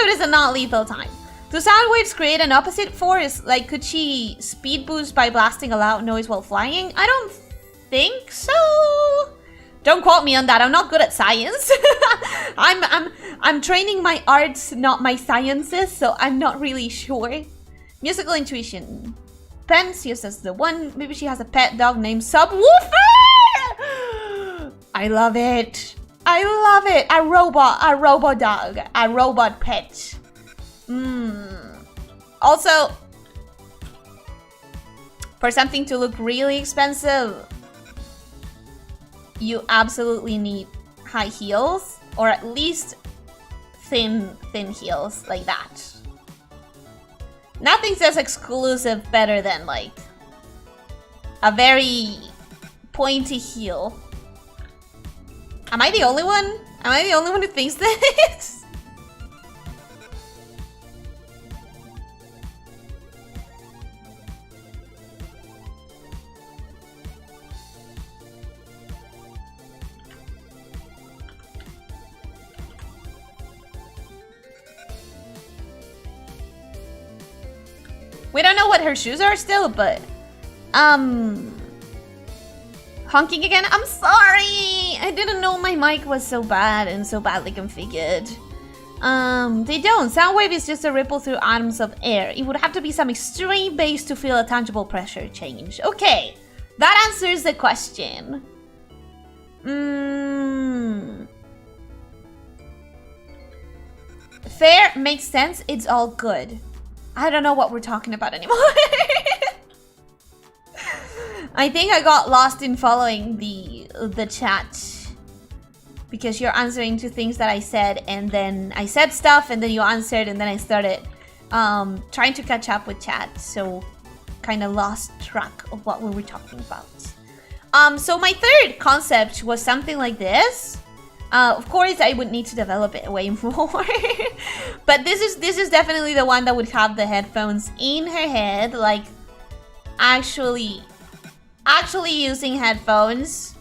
[SPEAKER 1] of it as a non-lethal time. Do sound waves create an opposite force? Like, could she speed boost by blasting a loud noise while flying? I don't think so. Don't quote me on that. I'm not good at science. I'm training my arts, not my sciences, so I'm not really sure. Musical intuition. Pence used as the one. Maybe she has a pet dog named Subwoofer. I love it. I love it. A robot dog, a robot pet. Also, for something to look really expensive, you absolutely need high heels, or at least thin heels like that. Nothing says exclusive better than like a very pointy heel. Am I the only one? Am I the only one who thinks this? We don't know what her shoes are still, but honking again? I'm sorry! I didn't know my mic was so bad and so badly configured. They don't. Soundwave is just a ripple through atoms of air. It would have to be some extreme bass to feel a tangible pressure change. Okay, that answers the question. Fair, makes sense, it's all good. I don't know what we're talking about anymore. I think I got lost in following the chat because you're answering to things that I said, and then I said stuff and then you answered, and then I started trying to catch up with chat, so kind of lost track of what we were talking about. So my third concept was something like this. Of course, I would need to develop it way more, but this is definitely the one that would have the headphones in her head, like actually using headphones.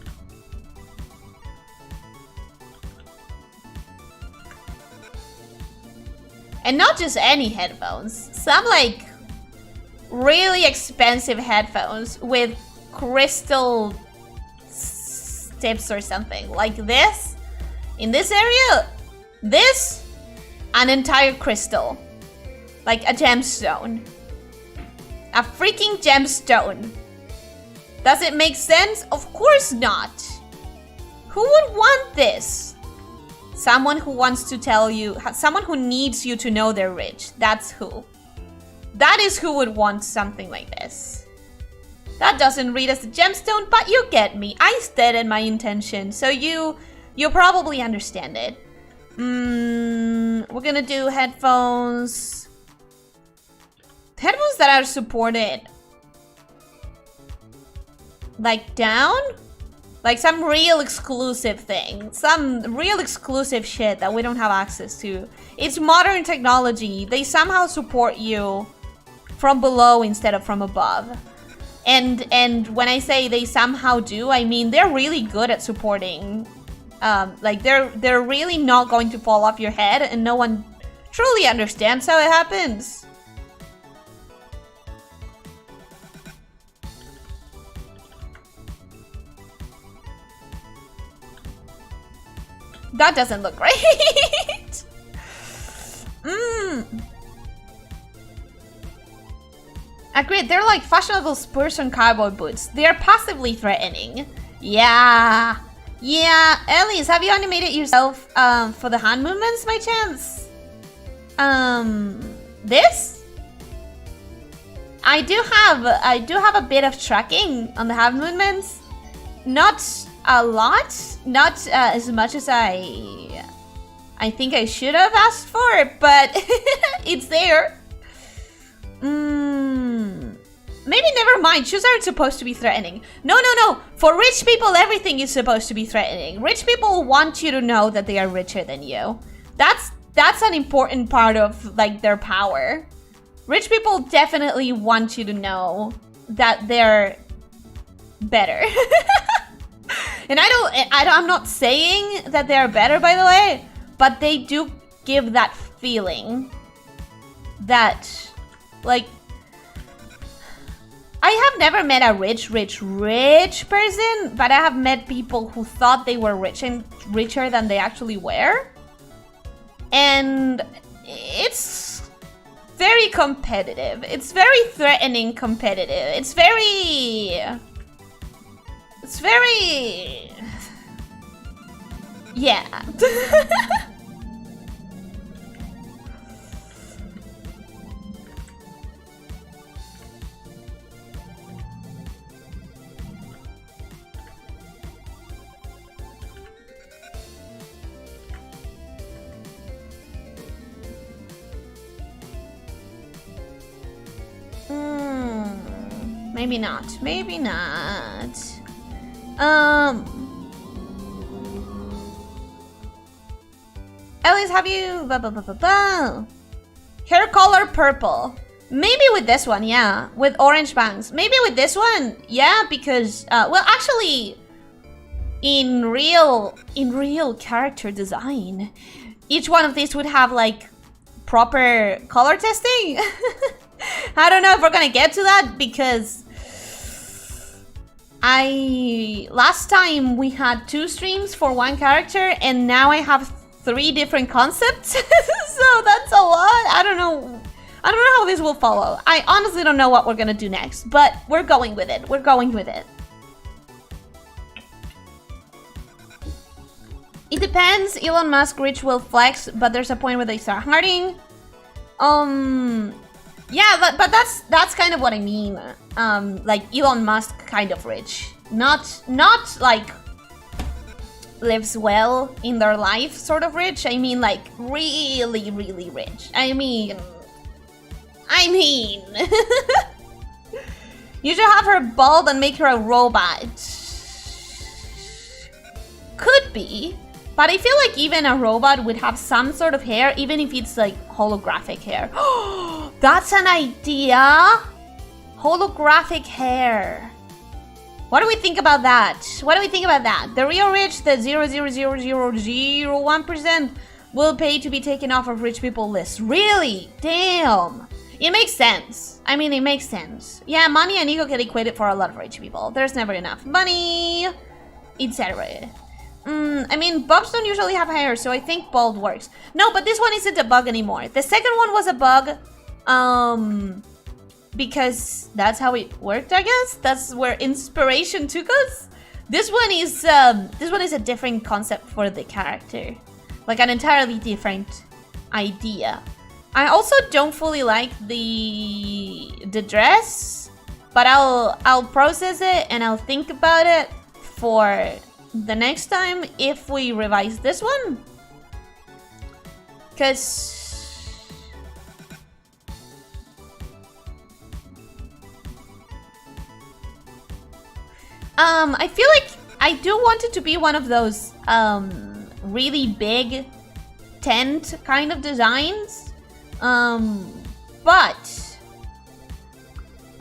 [SPEAKER 1] And not just any headphones, some like really expensive headphones with crystal tips or something like this. In this area, this, an entire crystal. Like a gemstone. A freaking gemstone. Does it make sense? Of course not. Who would want this? Someone who wants to tell you, someone who needs you to know they're rich. That's who. That is who would want something like this. That doesn't read as a gemstone, but you get me. I stated my intention, so you probably understand it. We're gonna do headphones. Headphones that are supported. Like down? Like some real exclusive thing. Some real exclusive shit that we don't have access to. It's modern technology. They somehow support you from below instead of from above. And when I say they somehow do, I mean they're really good at supporting. Like they're really not going to fall off your head, and no one truly understands how it happens. That doesn't look great. Agreed, they're like fashionable Spurs and cowboy boots. They're passively threatening. Yeah. Yeah, Elise, have you animated yourself for the hand movements by chance? This? I do have a bit of tracking on the hand movements. Not a lot, not as much as I think I should have asked for, but it's there. Maybe never mind. Shoes aren't supposed to be threatening. No. For rich people, everything is supposed to be threatening. Rich people want you to know that they are richer than you. That's an important part of like their power. Rich people definitely want you to know that they're better. And I'm not saying that they're better, by the way, but they do give that feeling that, like, I have never met a rich person, but I have met people who thought they were rich and richer than they actually were. And it's very competitive. It's very threatening competitive. It's very... Yeah. Maybe not. Maybe not. At least have you... Hair color purple. Maybe with this one, yeah. With orange bangs. Maybe with this one, yeah, because... well, actually... In real character design, each one of these would have, like, proper color testing. I don't know if we're gonna get to that, because... Last time we had 2 streams for 1 character, and now I have 3 different concepts. So that's a lot. I don't know how this will follow. I honestly don't know what we're gonna do next, but we're going with it. We're going with it. It depends. Elon Musk rich will flex, but there's a point where they start hurting. Yeah, but that's kind of what I mean. Like Elon Musk kind of rich. Not like lives well in their life sort of rich. I mean like really, really rich. I mean you should have her bald and make her a robot. Could be. But I feel like even a robot would have some sort of hair, even if it's like holographic hair. That's an idea! Holographic hair. What do we think about that? What do we think about that? The real rich, the 0.00001% will pay to be taken off of rich people list. Really? Damn. It makes sense. I mean, it makes sense. Yeah, money and ego get equated for a lot of rich people. There's never enough money, etc. I mean, bugs don't usually have hair, so I think bald works. No, but this one isn't a bug anymore. The second one was a bug, because that's how it worked, I guess. That's where inspiration took us. This one is a different concept for the character, like an entirely different idea. I also don't fully like the dress, but I'll process it and I'll think about it for the next time if we revise this one, because I feel like I do want it to be one of those really big tent kind of designs, but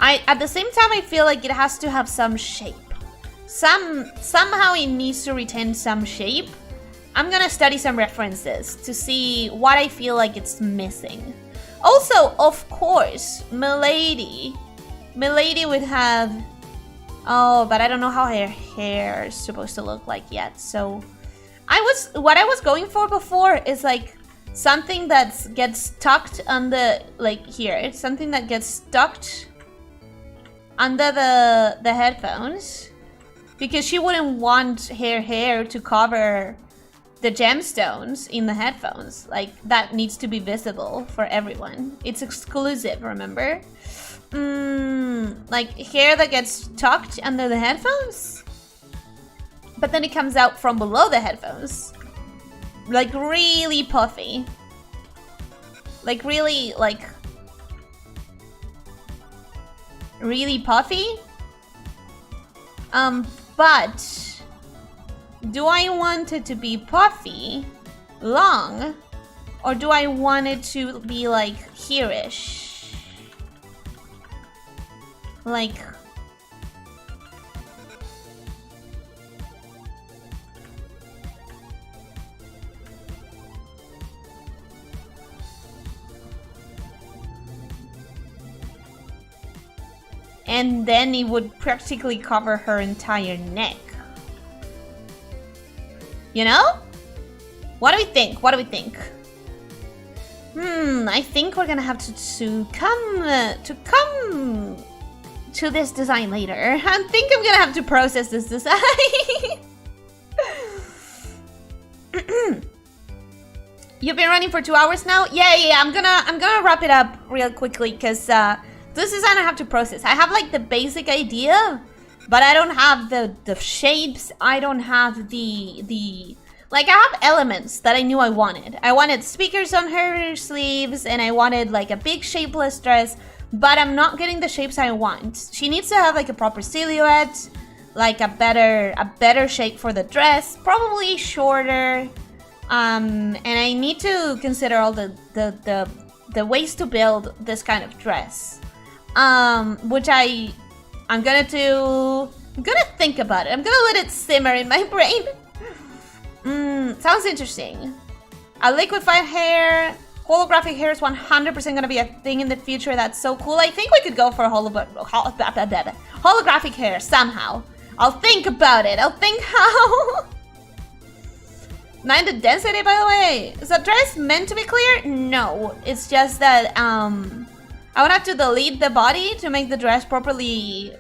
[SPEAKER 1] at the same time I feel like it has to have some shape. Somehow it needs to retain some shape. I'm gonna study some references to see what I feel like it's missing. Also, of course, Milady would have... Oh, but I don't know how her hair is supposed to look like yet. So, what I was going for before is like something that gets tucked under, like here. It's something that gets tucked under the headphones. Because she wouldn't want her hair to cover the gemstones in the headphones. Like, that needs to be visible for everyone. It's exclusive, remember? Like, hair that gets tucked under the headphones? But then it comes out from below the headphones. Like, really puffy. Like, really, like... really puffy? But do I want it to be puffy, long, or do I want it to be like here-ish? Like... And then it would practically cover her entire neck. You know? What do we think? What do we think? I think we're gonna have to come to this design later. I think I'm gonna have to process this design. You've been running for 2 hours now? Yeah. I'm gonna wrap it up real quickly because this design I have to process. I have like the basic idea, but I don't have the shapes. I don't have the like, I have elements that I knew I wanted. I wanted speakers on her sleeves, and I wanted like a big shapeless dress, but I'm not getting the shapes I want. She needs to have like a proper silhouette, like a better shape for the dress, probably shorter. And I need to consider all the ways to build this kind of dress. Which I'm gonna think about it. I'm gonna let it simmer in my brain. Sounds interesting. A liquefied hair, holographic hair is 100% gonna be a thing in the future. That's so cool. I think we could go for holographic hair somehow. I'll think about it. I'll think how. 9 the density, by the way. Is the dress meant to be clear? No, it's just that I would have to delete the body to make the dress properly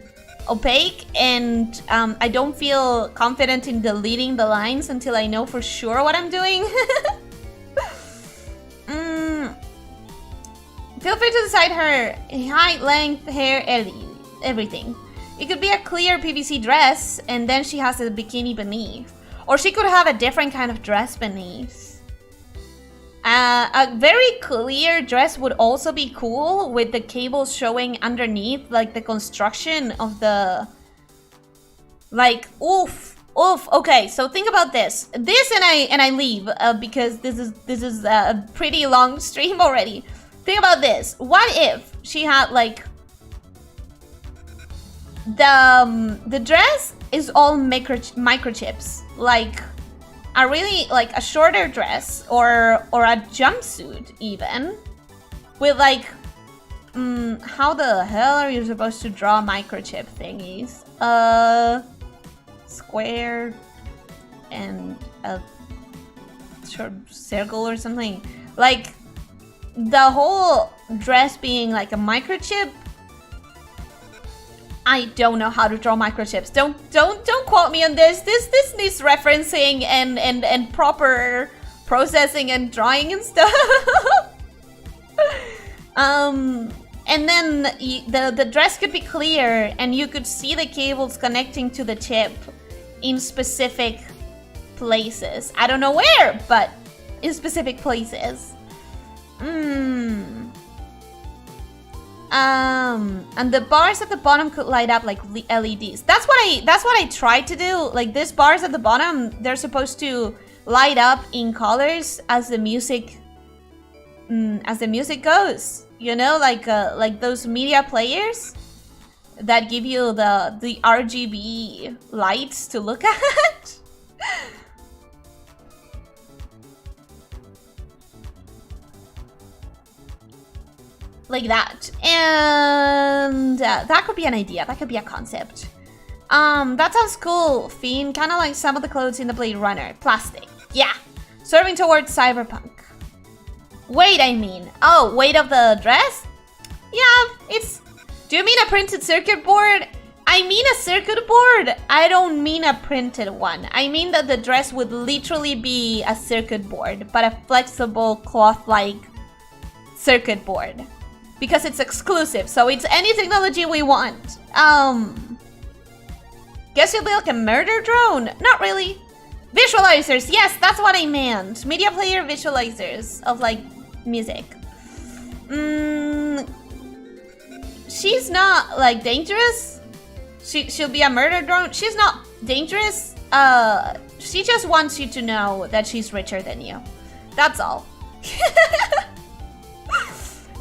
[SPEAKER 1] opaque, and I don't feel confident in deleting the lines until I know for sure what I'm doing. Feel free to decide her height, length, hair, everything. It could be a clear PVC dress, and then she has a bikini beneath. Or she could have a different kind of dress beneath. A very clear dress would also be cool, with the cables showing underneath, like the construction of the... Like, oof. Okay, so think about this. This and I leave because this is a pretty long stream already. Think about this. What if she had like the dress is all microchips, like a really like a shorter dress or a jumpsuit even, with like how the hell are you supposed to draw microchip thingies? Square and a short circle or something, like the whole dress being like a microchip. I don't know how to draw microchips. Don't quote me on this. This needs referencing and proper processing and drawing and stuff. And then the dress could be clear, and you could see the cables connecting to the chip in specific places. I don't know where, but in specific places. And the bars at the bottom could light up like LEDs. That's what I tried to do. Like these bars at the bottom, they're supposed to light up in colors as the music goes. You know, like those media players that give you the RGB lights to look at. Like that. And that could be an idea. That could be a concept. That sounds cool, Fiend. Kind of like some of the clothes in the Blade Runner. Plastic. Yeah. Serving towards cyberpunk. Weight, I mean. Oh, weight of the dress? Yeah, it's... Do you mean a printed circuit board? I mean a circuit board. I don't mean a printed one. I mean that the dress would literally be a circuit board, but a flexible cloth-like circuit board. Because it's exclusive, so it's any technology we want. Guess you'll be like a murder drone? Not really. Visualizers, yes, that's what I meant. Media player visualizers of like music. She's not like dangerous. She'll be a murder drone. She's not dangerous. She just wants you to know that she's richer than you. That's all.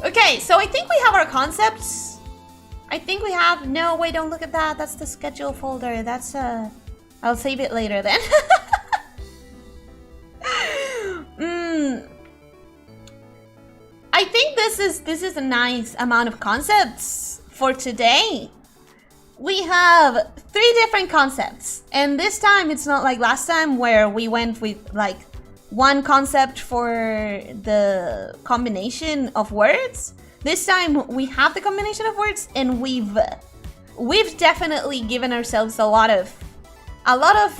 [SPEAKER 1] Okay, so I think we have our concepts. I think we have... No, wait, don't look at that. That's the schedule folder. That's I'll save it later then. I think this is a nice amount of concepts for today. We have 3 different concepts, and this time it's not like last time where we went with like one concept for the combination of words. This time we have the combination of words, and we've definitely given ourselves a lot of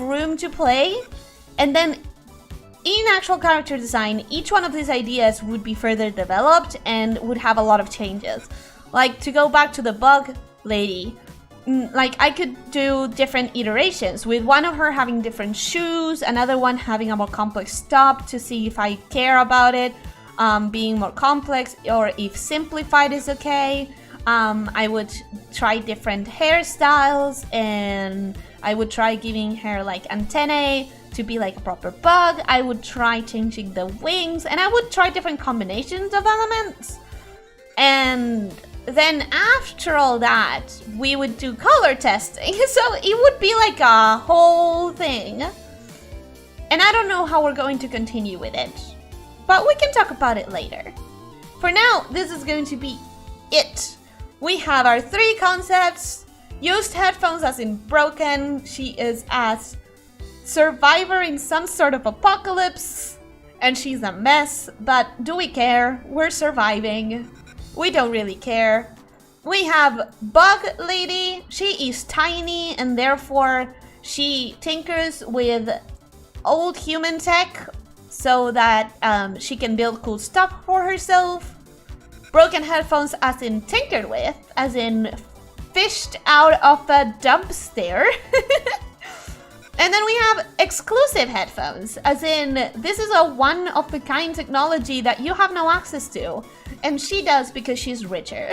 [SPEAKER 1] room to play. And then in actual character design, each one of these ideas would be further developed and would have a lot of changes. Like, to go back to the bug lady, like I could do different iterations, with one of her having different shoes, another one having a more complex stop to see if I care about it being more complex, or if simplified is okay. I would try different hairstyles, and I would try giving her like antennae to be like a proper bug. I would try changing the wings, and I would try different combinations of elements. And then after all that, we would do color testing. So it would be like a whole thing. And I don't know how we're going to continue with it, but we can talk about it later. For now, this is going to be it. We have our 3 concepts. Used headphones as in broken. She is as survivor in some sort of apocalypse, and she's a mess, but do we care? We're surviving. We don't really care. We have Bug Lady. She is tiny, and therefore she tinkers with old human tech so that she can build cool stuff for herself. Broken headphones as in tinkered with, as in fished out of a dumpster. And then we have exclusive headphones, as in this is a one-of-a-kind technology that you have no access to, and she does because she's richer.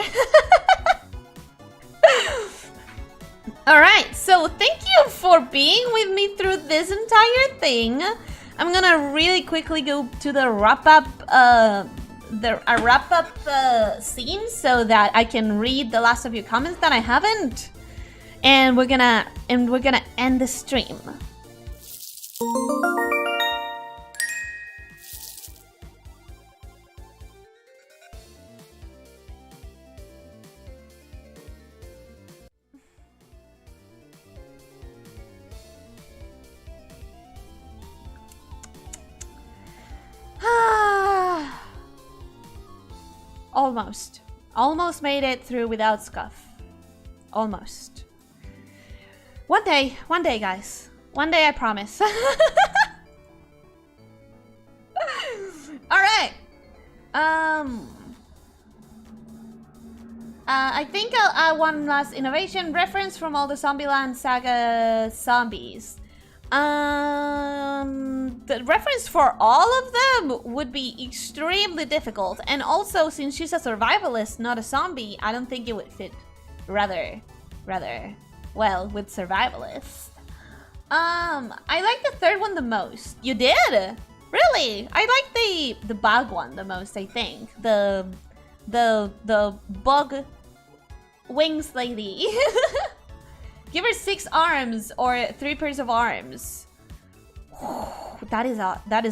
[SPEAKER 1] Alright, so thank you for being with me through this entire thing. I'm gonna really quickly go to the wrap-up scene so that I can read the last of your comments that I haven't. And we're gonna end the stream. Almost made it through without scuff. Almost. One day, guys. One day, I promise. Alright. I think I'll add one last innovation reference from all the Zombieland Saga zombies. The reference for all of them would be extremely difficult. And also, since she's a survivalist, not a zombie, I don't think it would fit rather well with survivalists. I like the third one the most. You did? Really? I like the bug one the most, I think. The bug wings lady. Give her 6 arms or 3 pairs of arms. That is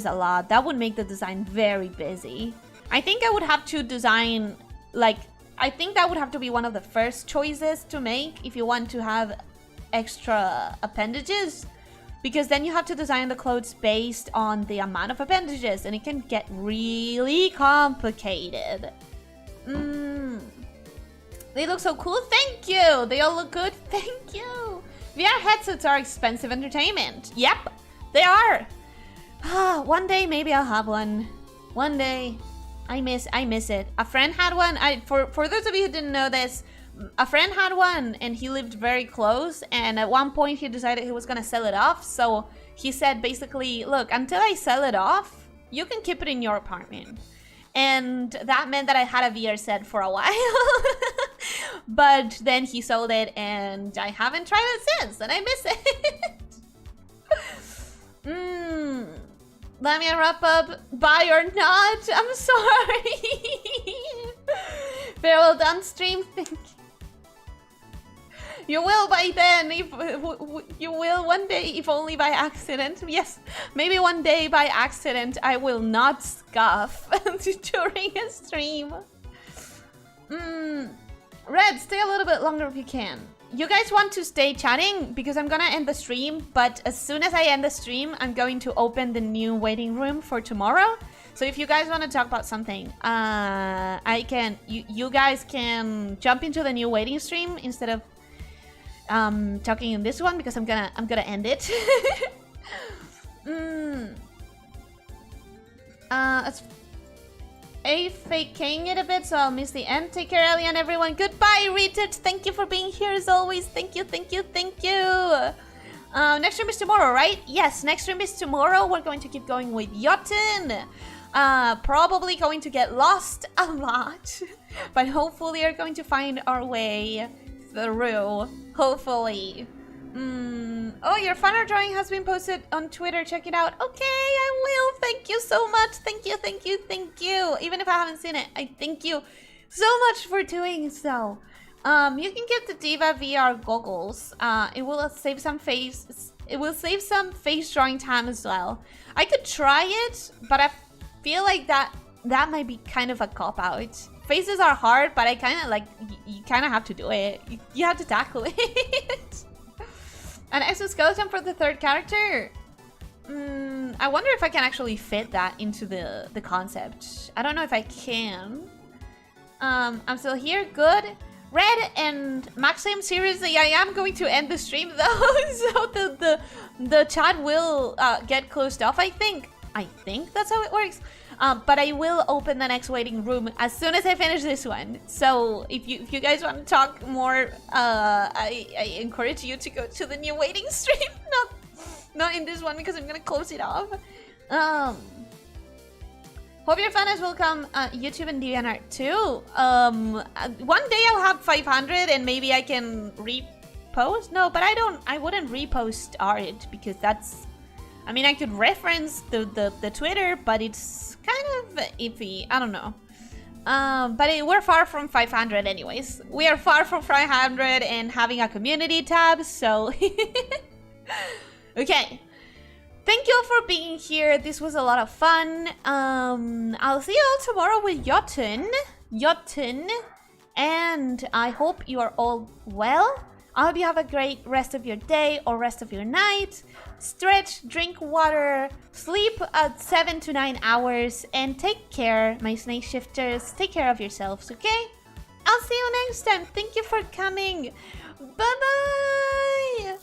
[SPEAKER 1] a lot. That would make the design very busy. I think I would have to design, like, I think that would have to be one of the first choices to make if you want to have extra appendages, because then you have to design the clothes based on the amount of appendages, and it can get really complicated. They look so cool. Thank you. They all look good. Thank you. VR headsets are expensive entertainment. Yep, they are. One day maybe I'll have one. One day. I miss it. A friend had one. For those of you who didn't know this, a friend had one and he lived very close, and at one point he decided he was gonna sell it off. So he said basically, look, until I sell it off, you can keep it in your apartment. And that meant that I had a VR set for a while. But then he sold it and I haven't tried it since, and I miss it. Let me wrap up. Bye or not? I'm sorry. Farewell done stream. Thank you. You will by then, if you will one day, if only by accident. Yes, maybe one day by accident I will not scoff during a stream. Red, stay a little bit longer if you can. You guys want to stay chatting because I'm gonna end the stream, but as soon as I end the stream, I'm going to open the new waiting room for tomorrow. So if you guys want to talk about something, I can. You guys can jump into the new waiting stream instead of talking in this one because I'm gonna end it. Faking it a bit, so I'll miss the end. Take care, Ellie, and everyone. Goodbye, Retouch. Thank you for being here as always. Thank you, thank you, thank you. Next stream is tomorrow, right? Yes, next stream is tomorrow. We're going to keep going with Jotun. Probably going to get lost a lot, but hopefully are going to find our way through. Hopefully. Oh, your fan art drawing has been posted on Twitter. Check it out. Okay, I will. Thank you so much. Thank you, thank you, thank you. Even if I haven't seen it, I thank you so much for doing so. You can get the Diva VR goggles. It will save some face. It will save some face drawing time as well. I could try it, but I feel like that might be kind of a cop out. Faces are hard, but I kind of like you kind of have to do it. You have to tackle it. An exoskeleton for the third character. I wonder if I can actually fit that into the concept. I don't know if I can. I'm still here. Good. Red and Maxim, seriously, I am going to end the stream though, so the chat will get closed off. I think that's how it works. But I will open the next waiting room as soon as I finish this one. So if you guys want to talk more, I encourage you to go to the new waiting stream, not in this one because I'm gonna close it off. Hope your fans will come YouTube and DeviantArt too. One day I'll have 500 and maybe I can repost. No, but I wouldn't repost art because that's. I mean, I could reference the Twitter, but it's kind of iffy. I don't know. But we're far from 500 anyways. We are far from 500 and having a community tab, so... Okay. Thank you for being here. This was a lot of fun. I'll see you all tomorrow with Jotun. And I hope you are all well. I hope you have a great rest of your day or rest of your night. Stretch, drink water, sleep at 7 to 9 hours, and take care, my snake shifters. Take care of yourselves, okay? I'll see you next time. Thank you for coming. Bye-bye!